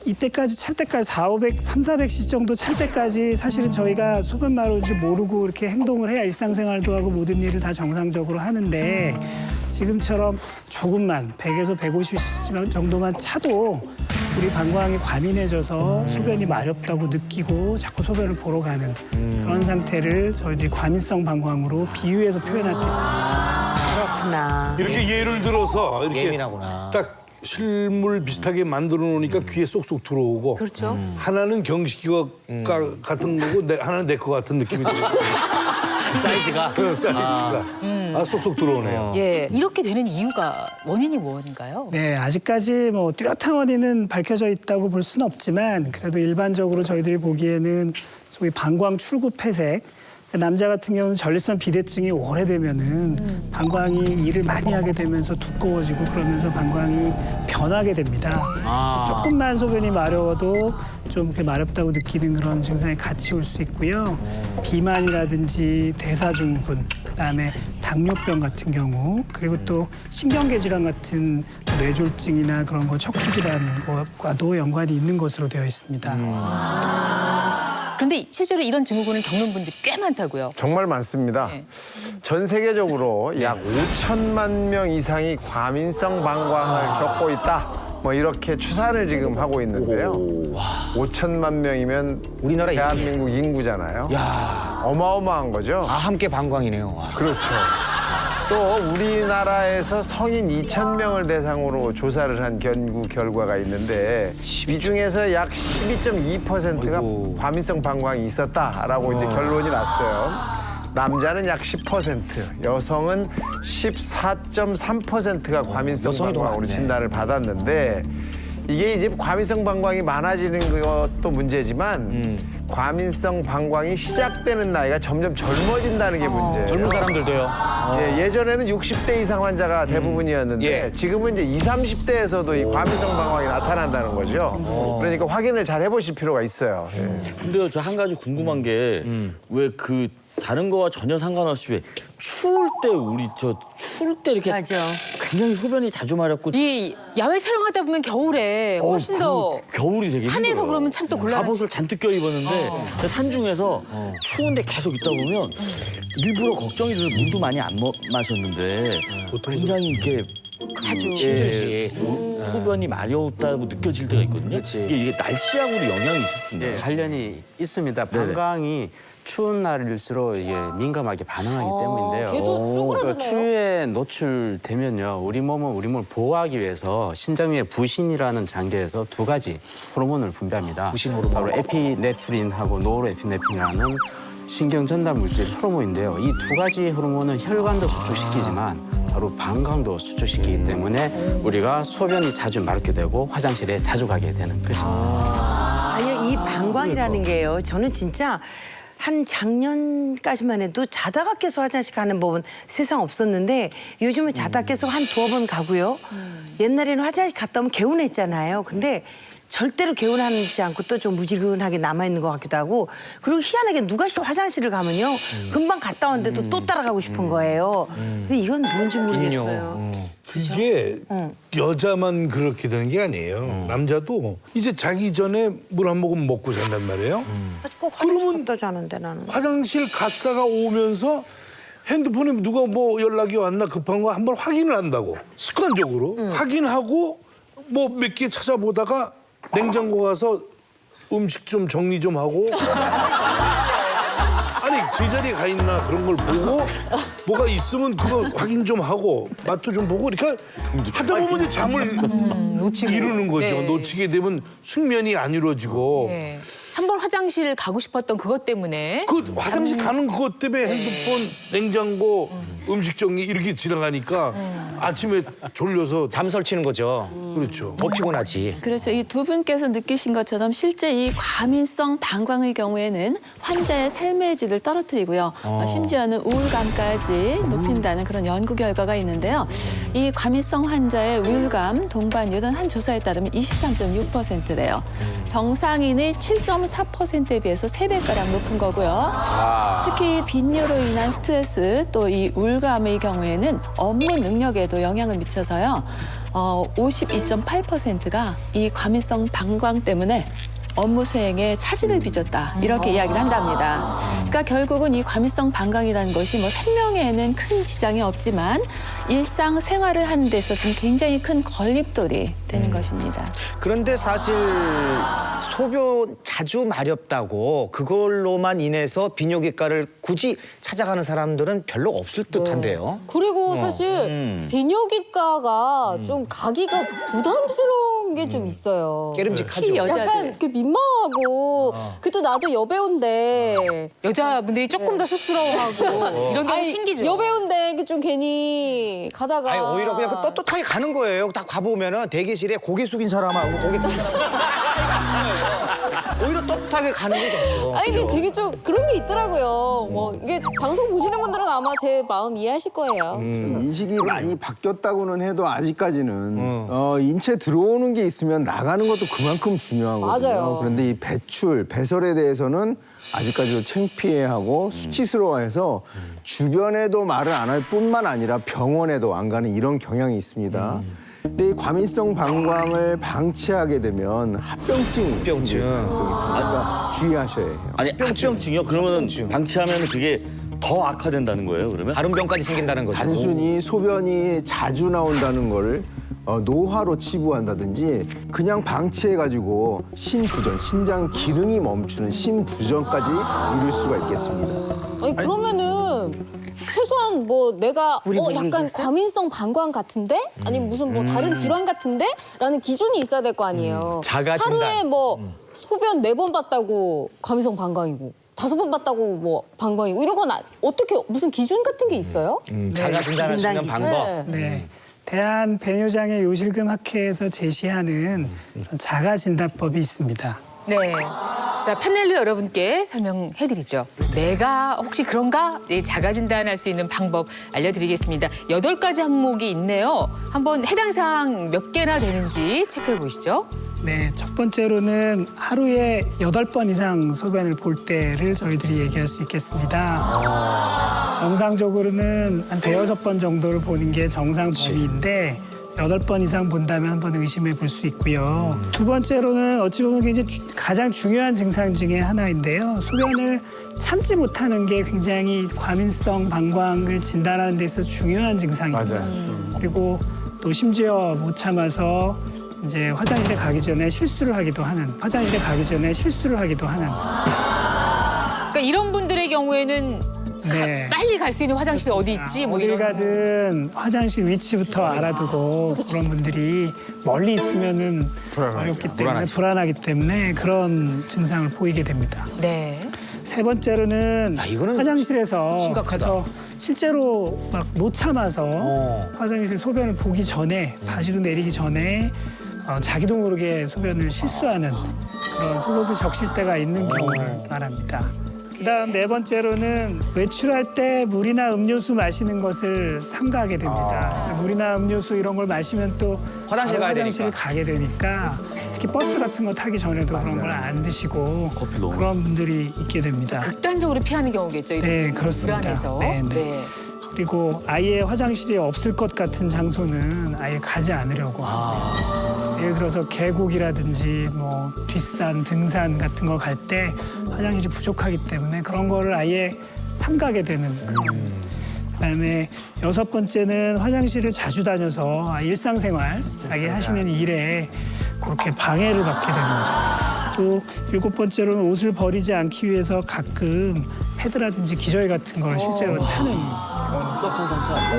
이때까지 찰 때까지 300cc 정도 찰 때까지 사실은 저희가 소변 마려운지 모르고 이렇게 행동을 해야 일상생활도 하고 모든 일을 다 정상적으로 하는데 지금처럼 조금만 100에서 150cc 정도만 차도 우리 방광이 과민해져서 소변이 마렵다고 느끼고 자꾸 소변을 보러 가는 그런 상태를 저희들이 과민성 방광으로 비유해서 표현할 수 있습니다. 그렇구나. 이렇게 예를 들어서 이렇게 예민하구나. 딱 실물 비슷하게 만들어 놓으니까 귀에 쏙쏙 들어오고 그렇죠. 하나는 경식이가 같은 거고 하나는 내 거 같은 느낌이 들어요. 사이즈가. 사이즈가 쏙쏙 들어오네요. 예, 이렇게 되는 이유가 원인이 뭔가요? 네, 아직까지 뭐 뚜렷한 원인은 밝혀져 있다고 볼 수는 없지만 그래도 일반적으로 저희들이 보기에는 소위 방광 출구 폐색, 남자 같은 경우는 전립선 비대증이 오래되면은 방광이 일을 많이 하게 되면서 두꺼워지고 그러면서 방광이 변하게 됩니다. 그래서 조금만 소변이 마려워도 좀 이렇게 마렵다고 느끼는 그런 증상이 같이 올 수 있고요. 비만이라든지 대사증후군, 그다음에 당뇨병 같은 경우, 그리고 또 신경계 질환 같은 뇌졸중이나 그런 거 척추 질환과도 연관이 있는 것으로 되어 있습니다. 그런데 실제로 이런 증후군을 겪는 분들이 꽤 많다고요. 정말 많습니다. 네. 전 세계적으로 약 5천만 명 이상이 과민성 방광을 겪고 있다. 뭐 이렇게 추산을 지금 하고 있는데요. 5천만 명이면 우리나라 대한민국 인구잖아요. 야, 어마어마한 거죠. 다 함께 방광이네요. 와. 그렇죠. 또 우리나라에서 성인 2,000명을 대상으로 조사를 한 연구 결과가 있는데 이 중에서 약 12.2%가 과민성 방광이 있었다라고 이제 결론이 났어요. 남자는 약 10%, 여성은 14.3%가 과민성 여성이 더 방광으로 많네. 진단을 받았는데 이게 이제 과민성 방광이 많아지는 것도 문제지만 과민성 방광이 시작되는 나이가 점점 젊어진다는 게 문제예요. 젊은 사람들도요. 예전에는 60대 이상 환자가 대부분이었는데 예. 지금은 이제 20, 30대에서도 이 과민성 방광이 나타난다는 거죠. 그러니까 확인을 잘 해보실 필요가 있어요. 근데요, 저 한 가지 궁금한 게 왜 그 다른 거와 전혀 상관없이 왜 추울 때 추울 때 이렇게 맞아. 굉장히 소변이 자주 마렵고 이 야외 촬영하다 보면 겨울에 훨씬 더 겨울이 되게 산에서 힘들어요. 그러면 참 또 곤란하시. 갑옷을 잔뜩 껴 입었는데 산 중에서 추운데 계속 있다 보면 일부러 걱정이 돼서 물도 많이 안 마셨는데 굉장히 이렇게 자주. 힘들지. 소변이 마렵다고 느껴질 때가 있거든요. 그렇지. 이게 날씨하고도 영향이 있을 텐데. 네, 관련이 있습니다. 방광이 추운 날일수록 이게 민감하게 반응하기 때문인데요. 걔도 쪼그라드네요. 추위에 노출되면요, 우리 몸은 우리 몸을 보호하기 위해서 신장 위에 부신이라는 장기에서 두 가지 호르몬을 분비합니다. 부신 호르몬. 바로 에피네프린하고 노르에피네프린이라는 신경 전달 물질 호르몬인데요. 이 두 가지 호르몬은 혈관도 수축시키지만 바로 방광도 수축시키기 때문에 우리가 소변이 자주 마렵게 되고 화장실에 자주 가게 되는 것입니다. 아니요, 이 방광이라는 게요. 저는 진짜 한 작년까지만 해도 자다가 깨서 화장실 가는 법은 세상 없었는데 요즘은 자다 깨서 한 두어 번 가고요. 옛날에는 화장실 갔다 오면 개운했잖아요. 근데 절대로 개운하지 않고 또 좀 무지근하게 남아있는 것 같기도 하고 그리고 희한하게 누가 화장실을 가면요. 금방 갔다 왔는데도 또 따라가고 싶은 거예요. 근데 이건 뭔지 모르겠어요. 그게 여자만 그렇게 되는 게 아니에요. 남자도 이제 자기 전에 물 한 모금 먹고 잔단 말이에요. 꼭 화장실 갔다 자는데 나는. 화장실 갔다가 오면서 핸드폰에 누가 뭐 연락이 왔나 급한 거 한번 확인을 한다고. 습관적으로 확인하고 뭐 몇 개 찾아보다가 냉장고 가서 음식 좀 정리 좀 하고 아니 제자리에 가 있나 그런 걸 보고 뭐가 있으면 그거 확인 좀 하고 맛도 좀 보고 그러니까 하다 보면 이제 잠을 이루는 거죠. 네. 놓치게 되면 숙면이 안 이루어지고 네. 한 번 화장실 가고 싶었던 그것 때문에 그 화장실 가는 그것 때문에 핸드폰, 냉장고, 음식 정리 이렇게 지나가니까 아침에 졸려서 잠 설치는 거죠. 그렇죠. 더 피곤하지. 그렇죠. 이 두 분께서 느끼신 것처럼 실제 이 과민성 방광의 경우에는 환자의 삶의 질을 떨어뜨리고요. 심지어는 우울감까지 높인다는 그런 연구 결과가 있는데요. 이 과민성 환자의 우울감 동반율은 한 조사에 따르면 23.6%래요. 정상인의 7.4%에 비해서 3배가량 높은 거고요. 특히 빈뇨로 인한 스트레스 또 이 우울감의 경우에는 업무 능력에도 영향을 미쳐서요. 52.8%가 이 과민성 방광 때문에 업무 수행에 차질을 빚었다 이렇게 이야기를 한답니다. 그러니까 결국은 이 과민성 방광이라는 것이 뭐 생명에는 큰 지장이 없지만 일상 생활을 하는 데 있어서는 굉장히 큰 걸림돌이 되는 것입니다. 그런데 사실 소변 자주 마렵다고 그걸로만 인해서 비뇨기과를 굳이 찾아가는 사람들은 별로 없을 듯한데요. 그리고 사실 비뇨기과가 좀 가기가 부담스러운 게 좀 있어요. 깨름직하죠. 약간 이렇게 민망하고 그래도 나도 여배우인데 여자분들이 조금 더 쑥스러워하고 이런 게 생기죠. 여배우인데 이게 좀 괜히 가다가 아니 오히려 그냥 떳떳하게 가는 거예요. 딱 가보면은 대기실에 고개 숙인 사람하고 고개 숙인 사람 오히려 떳떳하게 가는 게 좋죠. 아니 근데 되게 좀 그런 게 있더라고요. 뭐 이게 방송 보시는 분들은 아마 제 마음 이해하실 거예요. 인식이 많이 바뀌었다고는 해도 아직까지는 인체 들어오는 게 있으면 나가는 것도 그만큼 중요하거든요. 맞아요. 그런데 이 배출, 배설에 대해서는 아직까지도 창피해하고 수치스러워해서 주변에도 말을 안 할 뿐만 아니라 병원에도 안 가는 이런 경향이 있습니다. 근데 이 과민성 방광을 방치하게 되면 합병증이 생길 가능성이 있으니까 주의하셔야 해요. 아니 합병증이요? 그러면은 방치하면 그게 더 악화된다는 거예요? 그러면? 다른 병까지 생긴다는 거죠. 단순히 소변이 자주 나온다는 걸 노화로 치부한다든지 그냥 방치해가지고 심부전, 신장 기능이 멈추는 심부전까지 이룰 수가 있겠습니다. 아니 그러면은 최소한 뭐 내가 약간 과민성 방광 같은데? 아니면 무슨 뭐 다른 질환 같은데? 라는 기준이 있어야 될 거 아니에요. 자가 진단. 하루에 뭐 소변 4번 봤다고 과민성 방광이고 5번 봤다고 뭐 방광이고 이런 건 어떻게 무슨 기준 같은 게 있어요? 자가 진단할 수 있는 방법. 네. 대한 배뇨장애 요실금 학회에서 제시하는 그런 자가 진단법이 있습니다. 네. 자, 패널로 여러분께 설명해드리죠. 내가 혹시 그런가? 네, 자가 진단할 수 있는 방법 알려드리겠습니다. 8가지 항목이 있네요. 한번 해당 사항 몇 개나 되는지 체크해 보시죠. 네, 첫 번째로는 하루에 8번 이상 소변을 볼 때를 저희들이 얘기할 수 있겠습니다. 정상적으로는 한 5-6번 정도를 보는 게 정상 범위인데 8번 이상 본다면 한번 의심해 볼 수 있고요. 두 번째로는 어찌 보면 굉장히 가장 중요한 증상 중에 하나인데요. 소변을 참지 못하는 게 굉장히 과민성 방광을 진단하는 데 있어서 중요한 증상입니다. 그리고 또 심지어 못 참아서 이제 화장실에 가기 전에 실수를 하기도 하는, 그러니까 이런 분들의 경우에는 네. 빨리 갈 수 있는 화장실이 어디 있지? 뭐 어딜 이런. 가든 화장실 위치부터 알아두고 그런 분들이 멀리 있으면은 어렵기 때문에 불안하기 때문에 그런 증상을 보이게 됩니다. 네. 세 번째로는 이거는 화장실에서 심각하다. 그래서 실제로 막 못 참아서 화장실 소변을 보기 전에 바지도 내리기 전에 자기도 모르게 소변을 실수하는 그런 속옷을 적실 때가 있는 경우를 말합니다. 그다음 네 번째로는 외출할 때 물이나 음료수 마시는 것을 삼가하게 됩니다. 그래서 물이나 음료수 이런 걸 마시면 또 화장실 바로 가야 화장실을 되니까. 가게 되니까 특히 버스 같은 거 타기 전에도 그런 걸 안 드시고 커피 너무 그런 분들이 있게 됩니다. 극단적으로 피하는 경우겠죠. 이런 네, 그렇습니다. 불안해서. 네, 네. 그리고 아예 화장실이 없을 것 같은 장소는 아예 가지 않으려고 합니다. 예를 들어서 계곡이라든지 뭐 뒷산, 등산 같은 거 갈 때 화장실이 부족하기 때문에 그런 거를 아예 삼가게 되는 그런. 그다음에 6번째는 화장실을 자주 다녀서 일상생활, 자기 하시는 일에 그렇게 방해를 받게 되는 거죠. 또 7번째로는 옷을 버리지 않기 위해서 가끔 패드라든지 기저귀 같은 걸 실제로 차는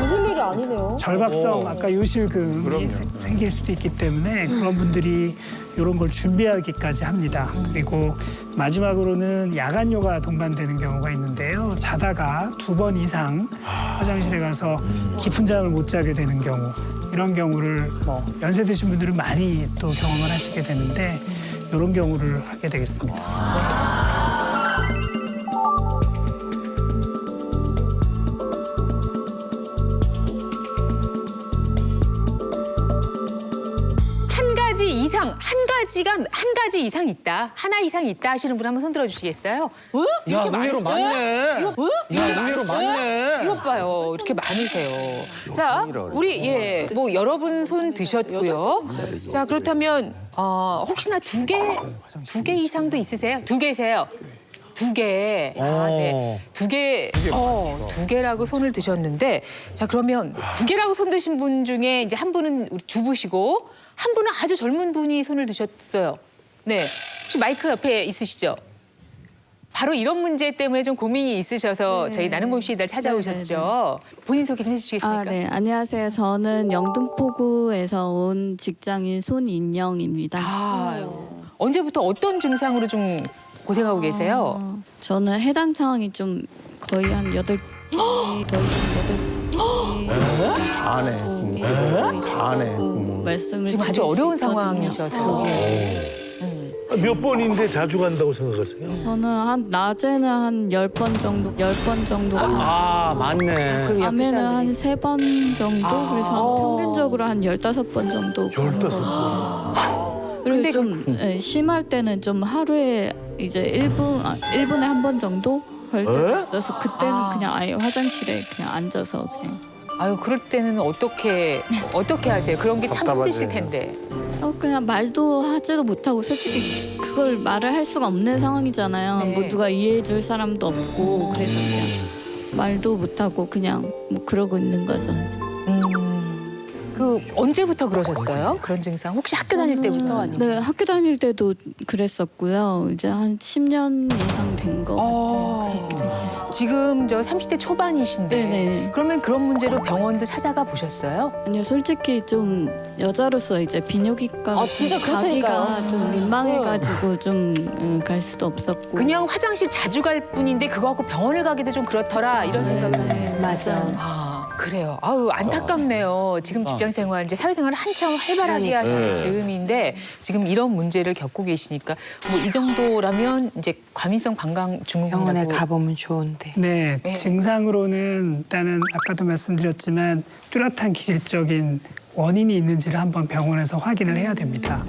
웃을 일이 아니네요. 절박성, 아까 요실금이 생길 수도 있기 때문에 그런 분들이 이런 걸 준비하기까지 합니다. 그리고 마지막으로는 야간요가 동반되는 경우가 있는데요. 자다가 2번 이상 화장실에 가서 깊은 잠을 못 자게 되는 경우, 이런 경우를 뭐 연세 드신 분들은 많이 또 경험을 하시게 되는데 이런 경우를 하게 되겠습니다. 한 가지 이상 있다. 하나 이상 있다 하시는 분 한번 손 들어 주시겠어요? 야, 의외로 많네. 이거 야, 의외로 많네. 이것 봐요. 이렇게 많으세요. 자, 우리 뭐 여러분 손 드셨고요. 자, 그렇다면 혹시나 두 개 이상도 있으세요? 2개세요. 2개. 아, 네. 2개라고 손을 드셨는데, 자, 그러면 2개라고 손 드신 분 중에 이제 한 분은 우리 주부시고, 한 분은 아주 젊은 분이 손을 드셨어요. 네. 혹시 마이크 옆에 있으시죠? 바로 이런 문제 때문에 좀 고민이 있으셔서 저희 나는 봄씨 이달 찾아오셨죠. 본인 소개 좀 해주시겠습니까? 네. 안녕하세요. 저는 영등포구에서 온 직장인 손인영입니다. 언제부터 어떤 증상으로 좀 고생하고 계세요? 저는 해당 상황이 좀 거의 한 8개, 다네. 말씀을 지금 아주 드릴 수 어려운 있거든요. 상황이셔서. 몇 번인데 자주 간다고 생각하세요? 저는 낮에는 한 10번 정도, 10번 정도. 맞네. 밤에는 한 3번 정도. 그래서 평균적으로 한 15번 정도. 15번. 그리고 좀 심할 때는 좀 하루에 이제 1분에 한 번 정도 갈 때도 있어서 그때는 그냥 아예 화장실에 그냥 앉아서 그냥. 아유, 그럴 때는 어떻게 하세요? 그런 게 참 힘드실 텐데. 그냥 말도 하지도 못하고 솔직히 그걸 말을 할 수가 없는 상황이잖아요. 네. 뭐 누가 이해해 줄 사람도 없고 그래서 그냥 말도 못하고 그냥 뭐 그러고 있는 거죠. 그 언제부터 그러셨어요? 그런 증상? 혹시 학교 다닐 때부터 아니면? 네, 학교 다닐 때도 그랬었고요. 이제 한 10년 이상 된 거 같아요. 지금 저 30대 초반이신데 네네. 그러면 그런 문제로 병원도 찾아가 보셨어요? 아니요, 솔직히 좀 여자로서 이제 비뇨기과 진짜 가기가 그렇다니까요. 좀 민망해가지고 좀 갈 수도 없었고. 그냥 화장실 자주 갈 뿐인데 그거 갖고 병원을 가기도 좀 그렇더라 이런 생각을 하세요. 맞아. 그래요. 아유, 안타깝네요. 지금 직장 생활, 이제 사회생활을 한참 활발하게 하시는 즈음인데 지금 이런 문제를 겪고 계시니까 뭐 이 정도라면 이제 과민성 방광 증후군이라고. 병원에 가보면 좋은데. 네, 증상으로는 일단은 아까도 말씀드렸지만 뚜렷한 기질적인 원인이 있는지를 한번 병원에서 확인을 해야 됩니다.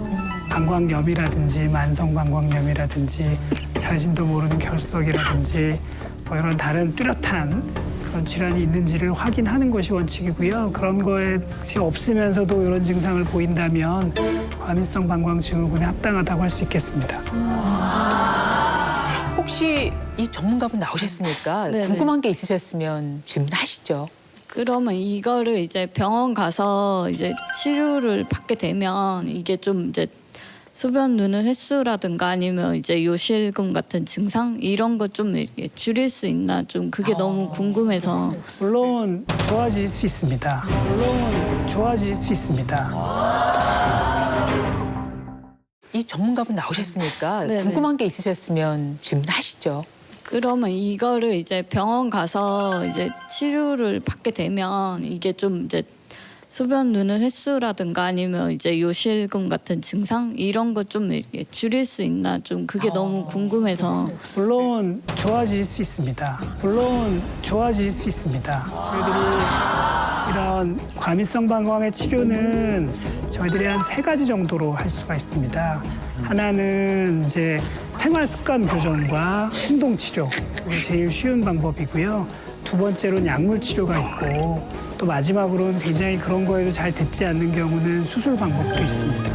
방광염이라든지 만성 방광염이라든지 자신도 모르는 결석이라든지 뭐 이런 다른 뚜렷한 그런 질환이 있는지를 확인하는 것이 원칙이고요. 그런 것이 없으면서도 이런 증상을 보인다면 과민성 방광 증후군에 합당하다고 할 수 있겠습니다. 혹시 이 전문가분 나오셨으니까 네네. 궁금한 게 있으셨으면 질문하시죠. 그러면 이거를 이제 병원 가서 이제 치료를 받게 되면 이게 좀 이제 소변 누는 횟수라든가 아니면 이제 요실금 같은 증상 이런 거 좀 줄일 수 있나 좀 그게 너무 궁금해서. 물론 좋아질 수 있습니다. 이 전문가분 나오셨으니까 네네. 궁금한 게 있으셨으면 질문하시죠. 그러면 이거를 이제 병원 가서 이제 치료를 받게 되면 이게 좀 이제 소변 누는 횟수라든가 아니면 이제 요실금 같은 증상 이런 거 좀 줄일 수 있나 좀 그게 너무 궁금해서. 물론 좋아질 수 있습니다. 저희들이 이런 과민성 방광의 치료는 저희들이 한 3가지 정도로 할 수가 있습니다. 하나는 이제 생활 습관 교정과 행동 치료, 그게 제일 쉬운 방법이고요. 2번째로는 약물 치료가 있고 또 마지막으로는 굉장히 그런 거에도 잘 듣지 않는 경우는 수술 방법도 있습니다.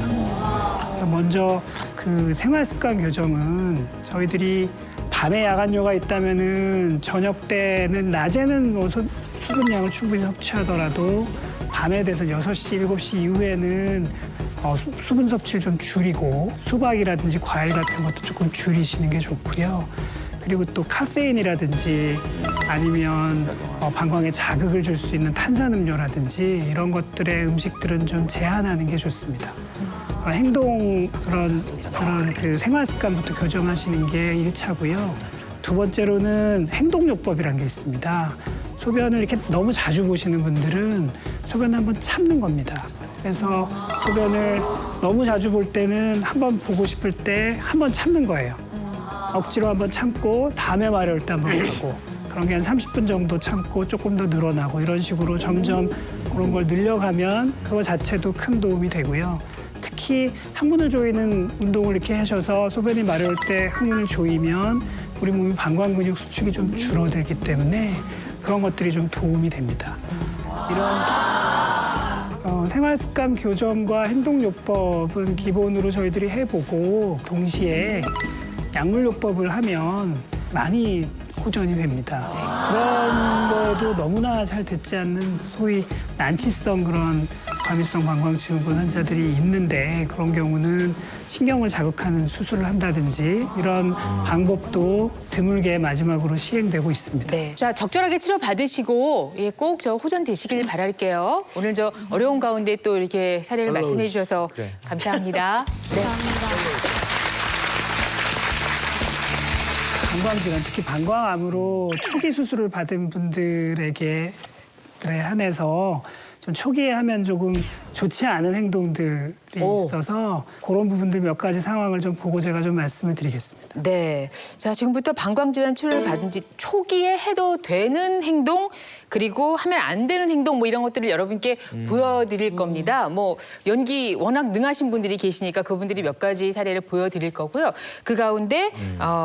그래서 먼저 그 생활 습관 교정은 저희들이 밤에 야간요가 있다면은 저녁 때는 낮에는 뭐 수분량을 충분히 섭취하더라도 밤에 돼서 6시, 7시 이후에는 수분 섭취를 좀 줄이고 수박이라든지 과일 같은 것도 조금 줄이시는 게 좋고요. 그리고 또 카페인이라든지 아니면 방광에 자극을 줄 수 있는 탄산음료라든지 이런 것들의 음식들은 좀 제한하는 게 좋습니다. 그런 그 생활 습관부터 교정하시는 게 1차고요. 두 번째로는 행동요법이라는 게 있습니다. 소변을 이렇게 너무 자주 보시는 분들은 소변을 한번 참는 겁니다. 그래서 소변을 너무 자주 볼 때는 한번 보고 싶을 때 한번 참는 거예요. 억지로 한번 참고 다음에 마려울 때 한번 하고 그런 게 한 30분 정도 참고 조금 더 늘어나고 이런 식으로 점점 그런 걸 늘려가면 그거 자체도 큰 도움이 되고요. 특히 항문을 조이는 운동을 이렇게 하셔서 소변이 마려울 때 항문을 조이면 우리 몸이 방광 근육 수축이 좀 줄어들기 때문에 그런 것들이 좀 도움이 됩니다. 이런 생활 습관 교정과 행동요법은 기본으로 저희들이 해보고 동시에 약물요법을 하면 많이 호전이 됩니다. 그런 거에도 너무나 잘 듣지 않는 소위 난치성 그런 과민성 방광증후군 환자들이 있는데 그런 경우는 신경을 자극하는 수술을 한다든지 이런 방법도 드물게 마지막으로 시행되고 있습니다. 네. 자, 적절하게 치료 받으시고 꼭 저 호전 되시길 바랄게요. 오늘 저 어려운 가운데 또 이렇게 사례를 말씀해 주셔서 감사합니다. 네. 방광질환, 특히 방광암으로 초기 수술을 받은 분들에게 한해서 좀 초기에 하면 조금 좋지 않은 행동들이 있어서 그런 부분들 몇 가지 상황을 좀 보고 제가 좀 말씀을 드리겠습니다. 네. 자, 지금부터 방광질환 치료를 받은 지 초기에 해도 되는 행동 그리고 하면 안 되는 행동 뭐 이런 것들을 여러분께 보여드릴 겁니다. 뭐 연기 워낙 능하신 분들이 계시니까 그분들이 몇 가지 사례를 보여드릴 거고요. 그 가운데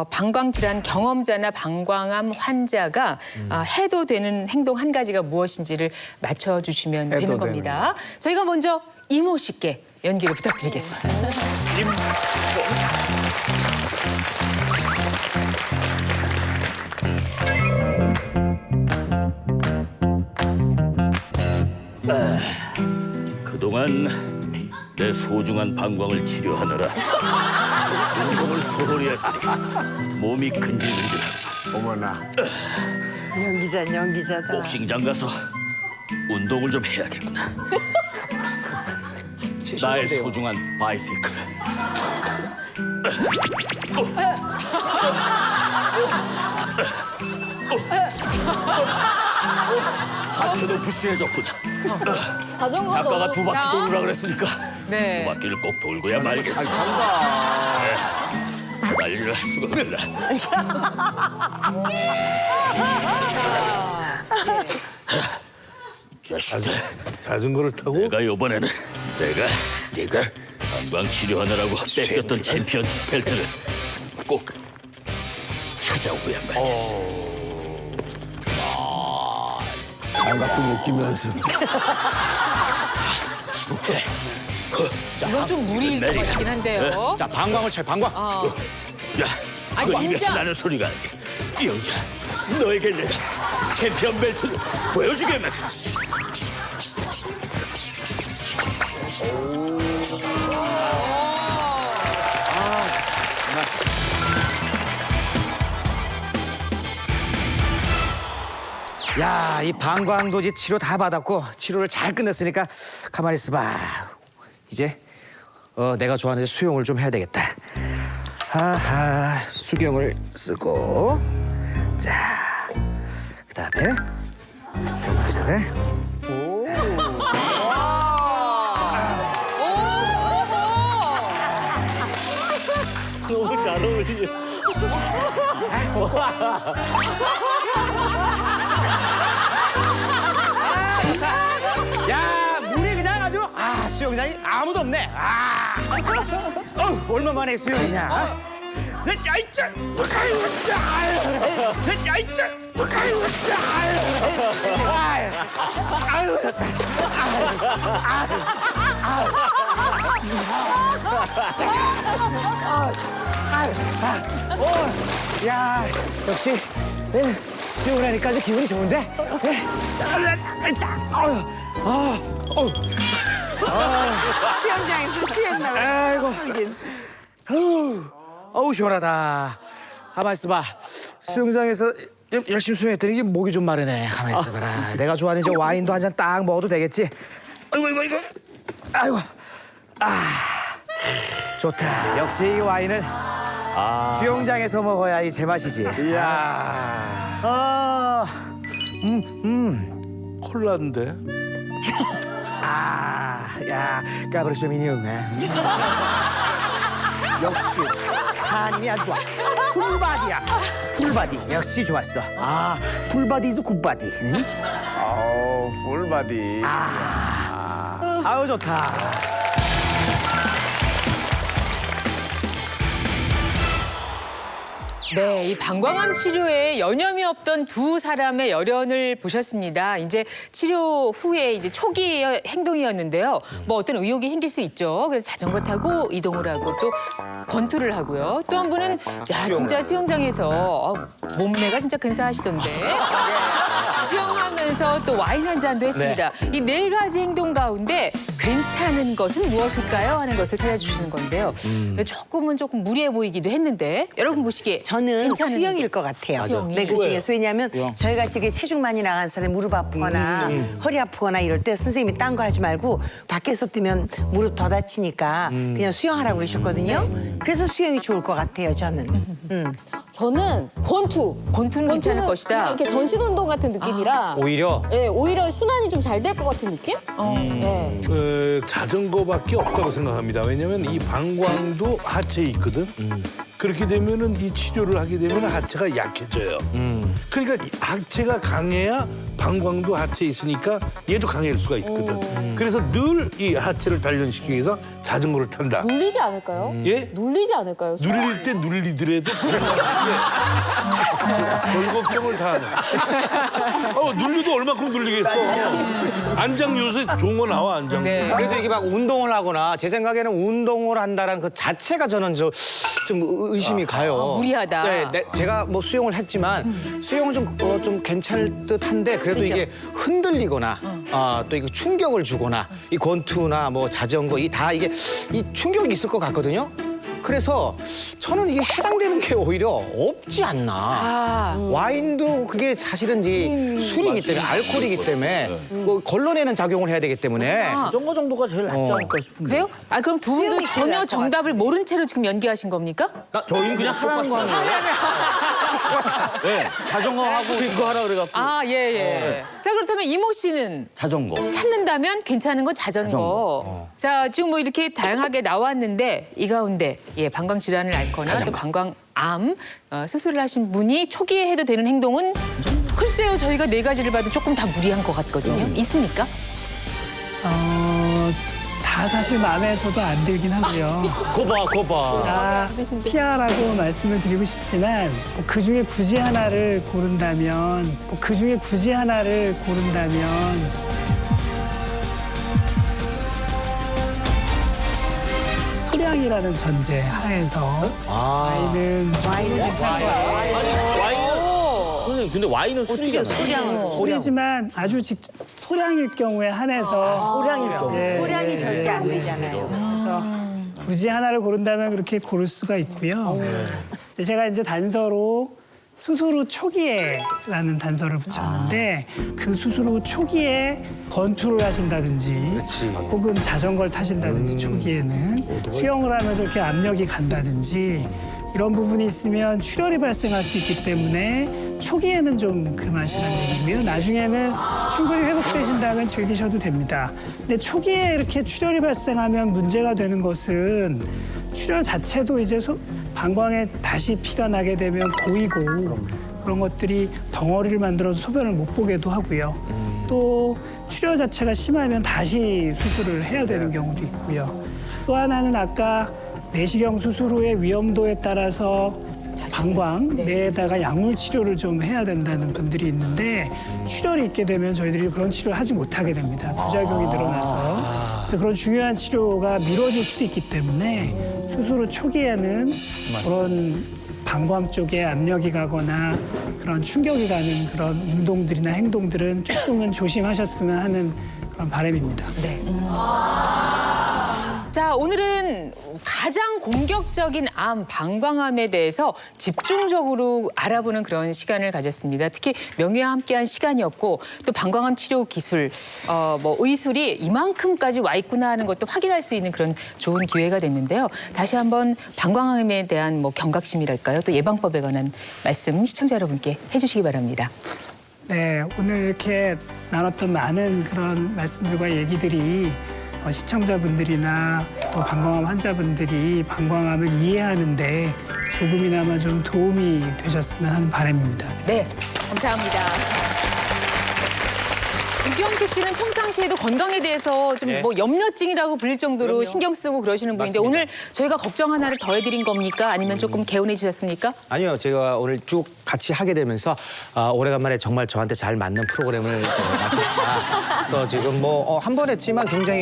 방광질환 경험자나 방광암 환자가 해도 되는 행동 한 가지가 무엇인지를 맞춰주시면 되는 겁니다. 저희가 먼저 이모 씨께 연기를 부탁드리겠습니다. 그동안 내 소중한 방광을 치료하느라 운동을 소홀히 했더니 몸이 근질근질하고 어머나. 연기자다. 복싱장 가서 운동을 좀 해야겠구나. 나의 소중한 바이시클. 하체도 부실해졌구나. 자전거 작가가 너무 두 바퀴 돌으라 그랬으니까 네. 두 바퀴를 꼭 돌고야 말겠어. 난리를 할 수가 없네. 자식들, 자전거를 타고 내가 이번에는 네가 방광 치료하느라고 뺏겼던 챔피언 벨트를 꼭 찾아오고야 말겠어. 장갑도 못 끼면서 이건 좀 무리일 것 같긴 한데요. 자, 방광을 쳐요, 방광. 자, 아니, 그 입에서 진짜. 나는 소리가 이영자, 너에게 내가 챔피언 벨트를 보여주겠네. 야, 이 방광도지 치료 다 받았고 치료를 잘 끝냈으니까 가만히 있어봐. 이제 내가 좋아하는 수영을 좀 해야 되겠다. 하하, 수경을 쓰고 자, 그다음에 수영하잖아. 너무 잘 어울리죠. 야, 물이 그냥 아주 수영장이 아무도 없네. 얼마만에 수영이냐? 야, 역시 수영을 하니까 아주 기분이 좋은데? 수영장에서 취했나 봐. 아이고. 어우, 시원하다. 가만 있어봐. 수영장에서 좀 열심히 수영했더니 이게 목이 좀 마르네. 가만히 있어봐라. 내가 좋아하는 저 와인도 한 잔 딱 먹어도 되겠지? 아이고 이거. 아이고. 좋다. 역시 이 와인은 수영장에서 먹어야 이 제맛이지. 이야. 콜라인데. 야, 까브르쇼미니용. 역시 한이 아주 좋아. 풀바디야. 풀바디 역시 좋았어. 풀바디 이즈 굿바디. 풀바디. 아우 좋다. 네, 이 방광암 치료에 여념이 없던 두 사람의 열연을 보셨습니다. 이제 치료 후에 이제 초기의 행동이었는데요. 뭐 어떤 의욕이 생길 수 있죠. 그래서 자전거 타고 이동을 하고 또 권투를 하고요. 또 한 분은 야 진짜 수영장에서 몸매가 진짜 근사하시던데. 수영하면서 또 와인 한 잔도 했습니다. 이 네 가지 행동 가운데 괜찮은 것은 무엇일까요? 하는 것을 찾아주시는 건데요. 조금 무리해 보이기도 했는데 여러분 보시기에 저는 괜찮은 수영일 것 같아요. 수영이. 네, 그 중에서 왜냐하면 저희가 지금 체중 많이 나간 사람이 무릎 아프거나 허리 아프거나 이럴 때 선생님이 딴 거 하지 말고 밖에서 뛰면 무릎 더 다치니까 그냥 수영하라고 그러셨거든요. 그래서 수영이 좋을 것 같아요, 저는. 저는 권투. 권투는 괜찮을 것이다. 이렇게 전신 운동 같은 느낌이라. 오히려 네, 오히려 순환이 좀 잘 될 것 같은 느낌? 네. 자전거밖에 없다고 생각합니다. 왜냐하면 이 방광도 하체에 있거든. 그렇게 되면은 이 치료를 하게 되면 하체가 약해져요. 그러니까 이 하체가 강해야 방광도 하체에 있으니까 얘도 강해질 수가 있거든. 그래서 늘 이 하체를 단련시키기 위해서 자전거를 탄다. 눌리지 않을까요? 예? 눌리지 않을까요? 누릴 때 눌리더라도 별 걱정을 다 하네. 눌려도 얼마큼 눌리겠어. 안장 요새 좋은 거 나와 안장. 네. 그래도 이게 막 운동을 하거나 제 생각에는 운동을 한다는 그 자체가 저는 좀 의심이 가요. 무리하다. 네, 제가 뭐 수영을 했지만 수영은 좀 괜찮을 듯한데 그래도 이게 흔들리거나 또 이거 충격을 주거나 이 권투나 뭐 자전거 이게 충격이 있을 것 같거든요. 그래서 저는 이게 해당되는 게 오히려 없지 않나. 와인도 그게 사실은 이제 술이기 때문에 알코올이기 때문에 뭐 걸러내는 작용을 해야 되기 때문에 자전거 정도가 제일 낫지 않을까 싶은데. 그래요? 그럼 두 분도 전혀 정답을 모른 채로 지금 연기하신 겁니까? 저희는 그냥 하라는 거 하는 거예요. 네, 자전거 하고 이거 하라 그래갖고. 예. 자, 그렇다면 이모 씨는 자전거. 찾는다면 괜찮은 건 자전거. 자, 지금 뭐 이렇게 다양하게 나왔는데 이 가운데 방광 질환을 앓거나 또 방광암 수술을 하신 분이 초기에 해도 되는 행동은 글쎄요, 저희가 네 가지를 봐도 조금 다 무리한 것 같거든요. 있습니까? 다 사실 마음에 저도 안 들긴 하고요. 거봐. 피하라고 말씀을 드리고 싶지만 그 중에 굳이 하나를 고른다면 소량이라는 전제 하에서 와인은 괜찮은 것 같아요. 선생님, 근데 와인은 술이잖아요. 소리지만 아주 소량일 경우에 한해서 소량이 절대 안 되잖아요. 그래서 굳이 하나를 고른다면 그렇게 고를 수가 있고요. 제가 이제 단서로 수술 후 초기에라는 단서를 붙였는데 그 수술 후 초기에 권투를 하신다든지 혹은 자전거를 타신다든지 초기에는 수영을 하면서 이렇게 압력이 간다든지 이런 부분이 있으면 출혈이 발생할 수 있기 때문에 초기에는 좀 금하시라는 얘기고요. 나중에는 충분히 회복되신다면 즐기셔도 됩니다. 근데 초기에 이렇게 출혈이 발생하면 문제가 되는 것은 출혈 자체도 이제 방광에 다시 피가 나게 되면 고이고 그런 것들이 덩어리를 만들어서 소변을 못 보게도 하고요. 또 출혈 자체가 심하면 다시 수술을 해야 되는 경우도 있고요. 또 하나는 아까 내시경 수술 후의 위험도에 따라서 방광 내에다가 약물 치료를 좀 해야 된다는 분들이 있는데 출혈이 있게 되면 저희들이 그런 치료를 하지 못하게 됩니다. 부작용이 늘어나서. 그래서 그런 중요한 치료가 미뤄질 수도 있기 때문에 수술 후 초기에는 그런 방광 쪽에 압력이 가거나 그런 충격이 가는 그런 운동들이나 행동들은 조금은 조심하셨으면 하는 그런 바람입니다. 네. 자, 오늘은 가장 공격적인 암, 방광암에 대해서 집중적으로 알아보는 그런 시간을 가졌습니다. 특히 명희와 함께한 시간이었고 또 방광암 치료 기술, 의술이 이만큼까지 와 있구나 하는 것도 확인할 수 있는 그런 좋은 기회가 됐는데요. 다시 한번 방광암에 대한 경각심이랄까요? 또 예방법에 관한 말씀 시청자 여러분께 해주시기 바랍니다. 네, 오늘 이렇게 나눴던 많은 그런 말씀들과 얘기들이 시청자분들이나 또 방광암 환자분들이 방광암을 이해하는데 조금이나마 좀 도움이 되셨으면 하는 바람입니다. 네, 감사합니다. 김경식 씨는 평상시에도 건강에 대해서 좀 염려증이라고 불릴 정도로 신경 쓰고 그러시는 분인데 맞습니다. 오늘 저희가 걱정 하나를 더해드린 겁니까? 아니면 조금 개운해지셨습니까? 아니요, 제가 오늘 쭉 같이 하게 되면서 오래간만에 정말 저한테 잘 맞는 프로그램을 맡았다. 그래서 지금 한 번 했지만 굉장히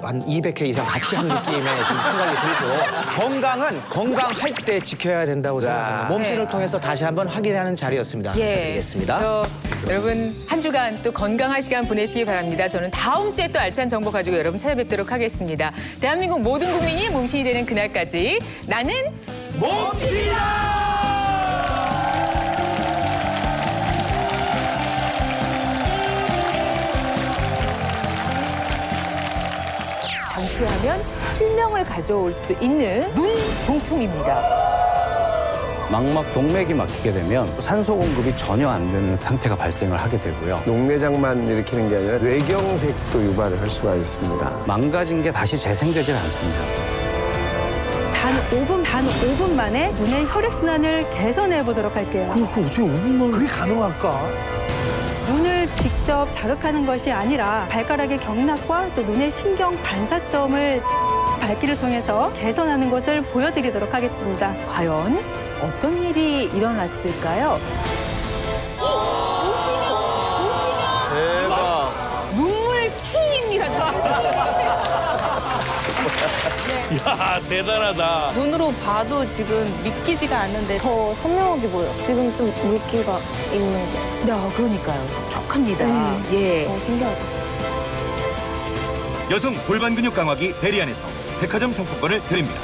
한 200회 이상 같이 한 느낌의 지금 생각이 들고 건강할 때 지켜야 된다고 생각합니다. 몸수를 통해서 다시 한번 확인하는 자리였습니다. 감사드리겠습니다. 여러분 한 주간 또 건강한 시간 보내시기 바랍니다. 저는 다음 주에 또 알찬 정보 가지고 여러분 찾아뵙도록 하겠습니다. 대한민국 모든 국민이 몸신이 되는 그날까지 나는 몸신이다! 방치하면 실명을 가져올 수도 있는 눈 중풍입니다. 망막 동맥이 막히게 되면 산소 공급이 전혀 안 되는 상태가 발생을 하게 되고요. 녹내장만 일으키는 게 아니라 뇌경색도 유발을 할 수가 있습니다. 망가진 게 다시 재생되질 않습니다. 단 5분 만에 눈의 혈액순환을 개선해 보도록 할게요. 그거 어떻게 5분만 그게 가능할까? 눈을 직접 자극하는 것이 아니라 발가락의 경락과 또 눈의 신경 반사점을 밝기를 통해서 개선하는 것을 보여드리도록 하겠습니다. 과연 어떤 일이 일어났을까요? 대박. 눈물 킹입니다. 야, 대단하다. 눈으로 봐도 지금 믿기지가 않는데 더 선명하게 보여. 지금 좀 물기가 있는 게. 네, 그러니까요. 촉촉합니다. 예. 신기하다. 여성 골반 근육 강화기 베리안에서 백화점 상품권을 드립니다.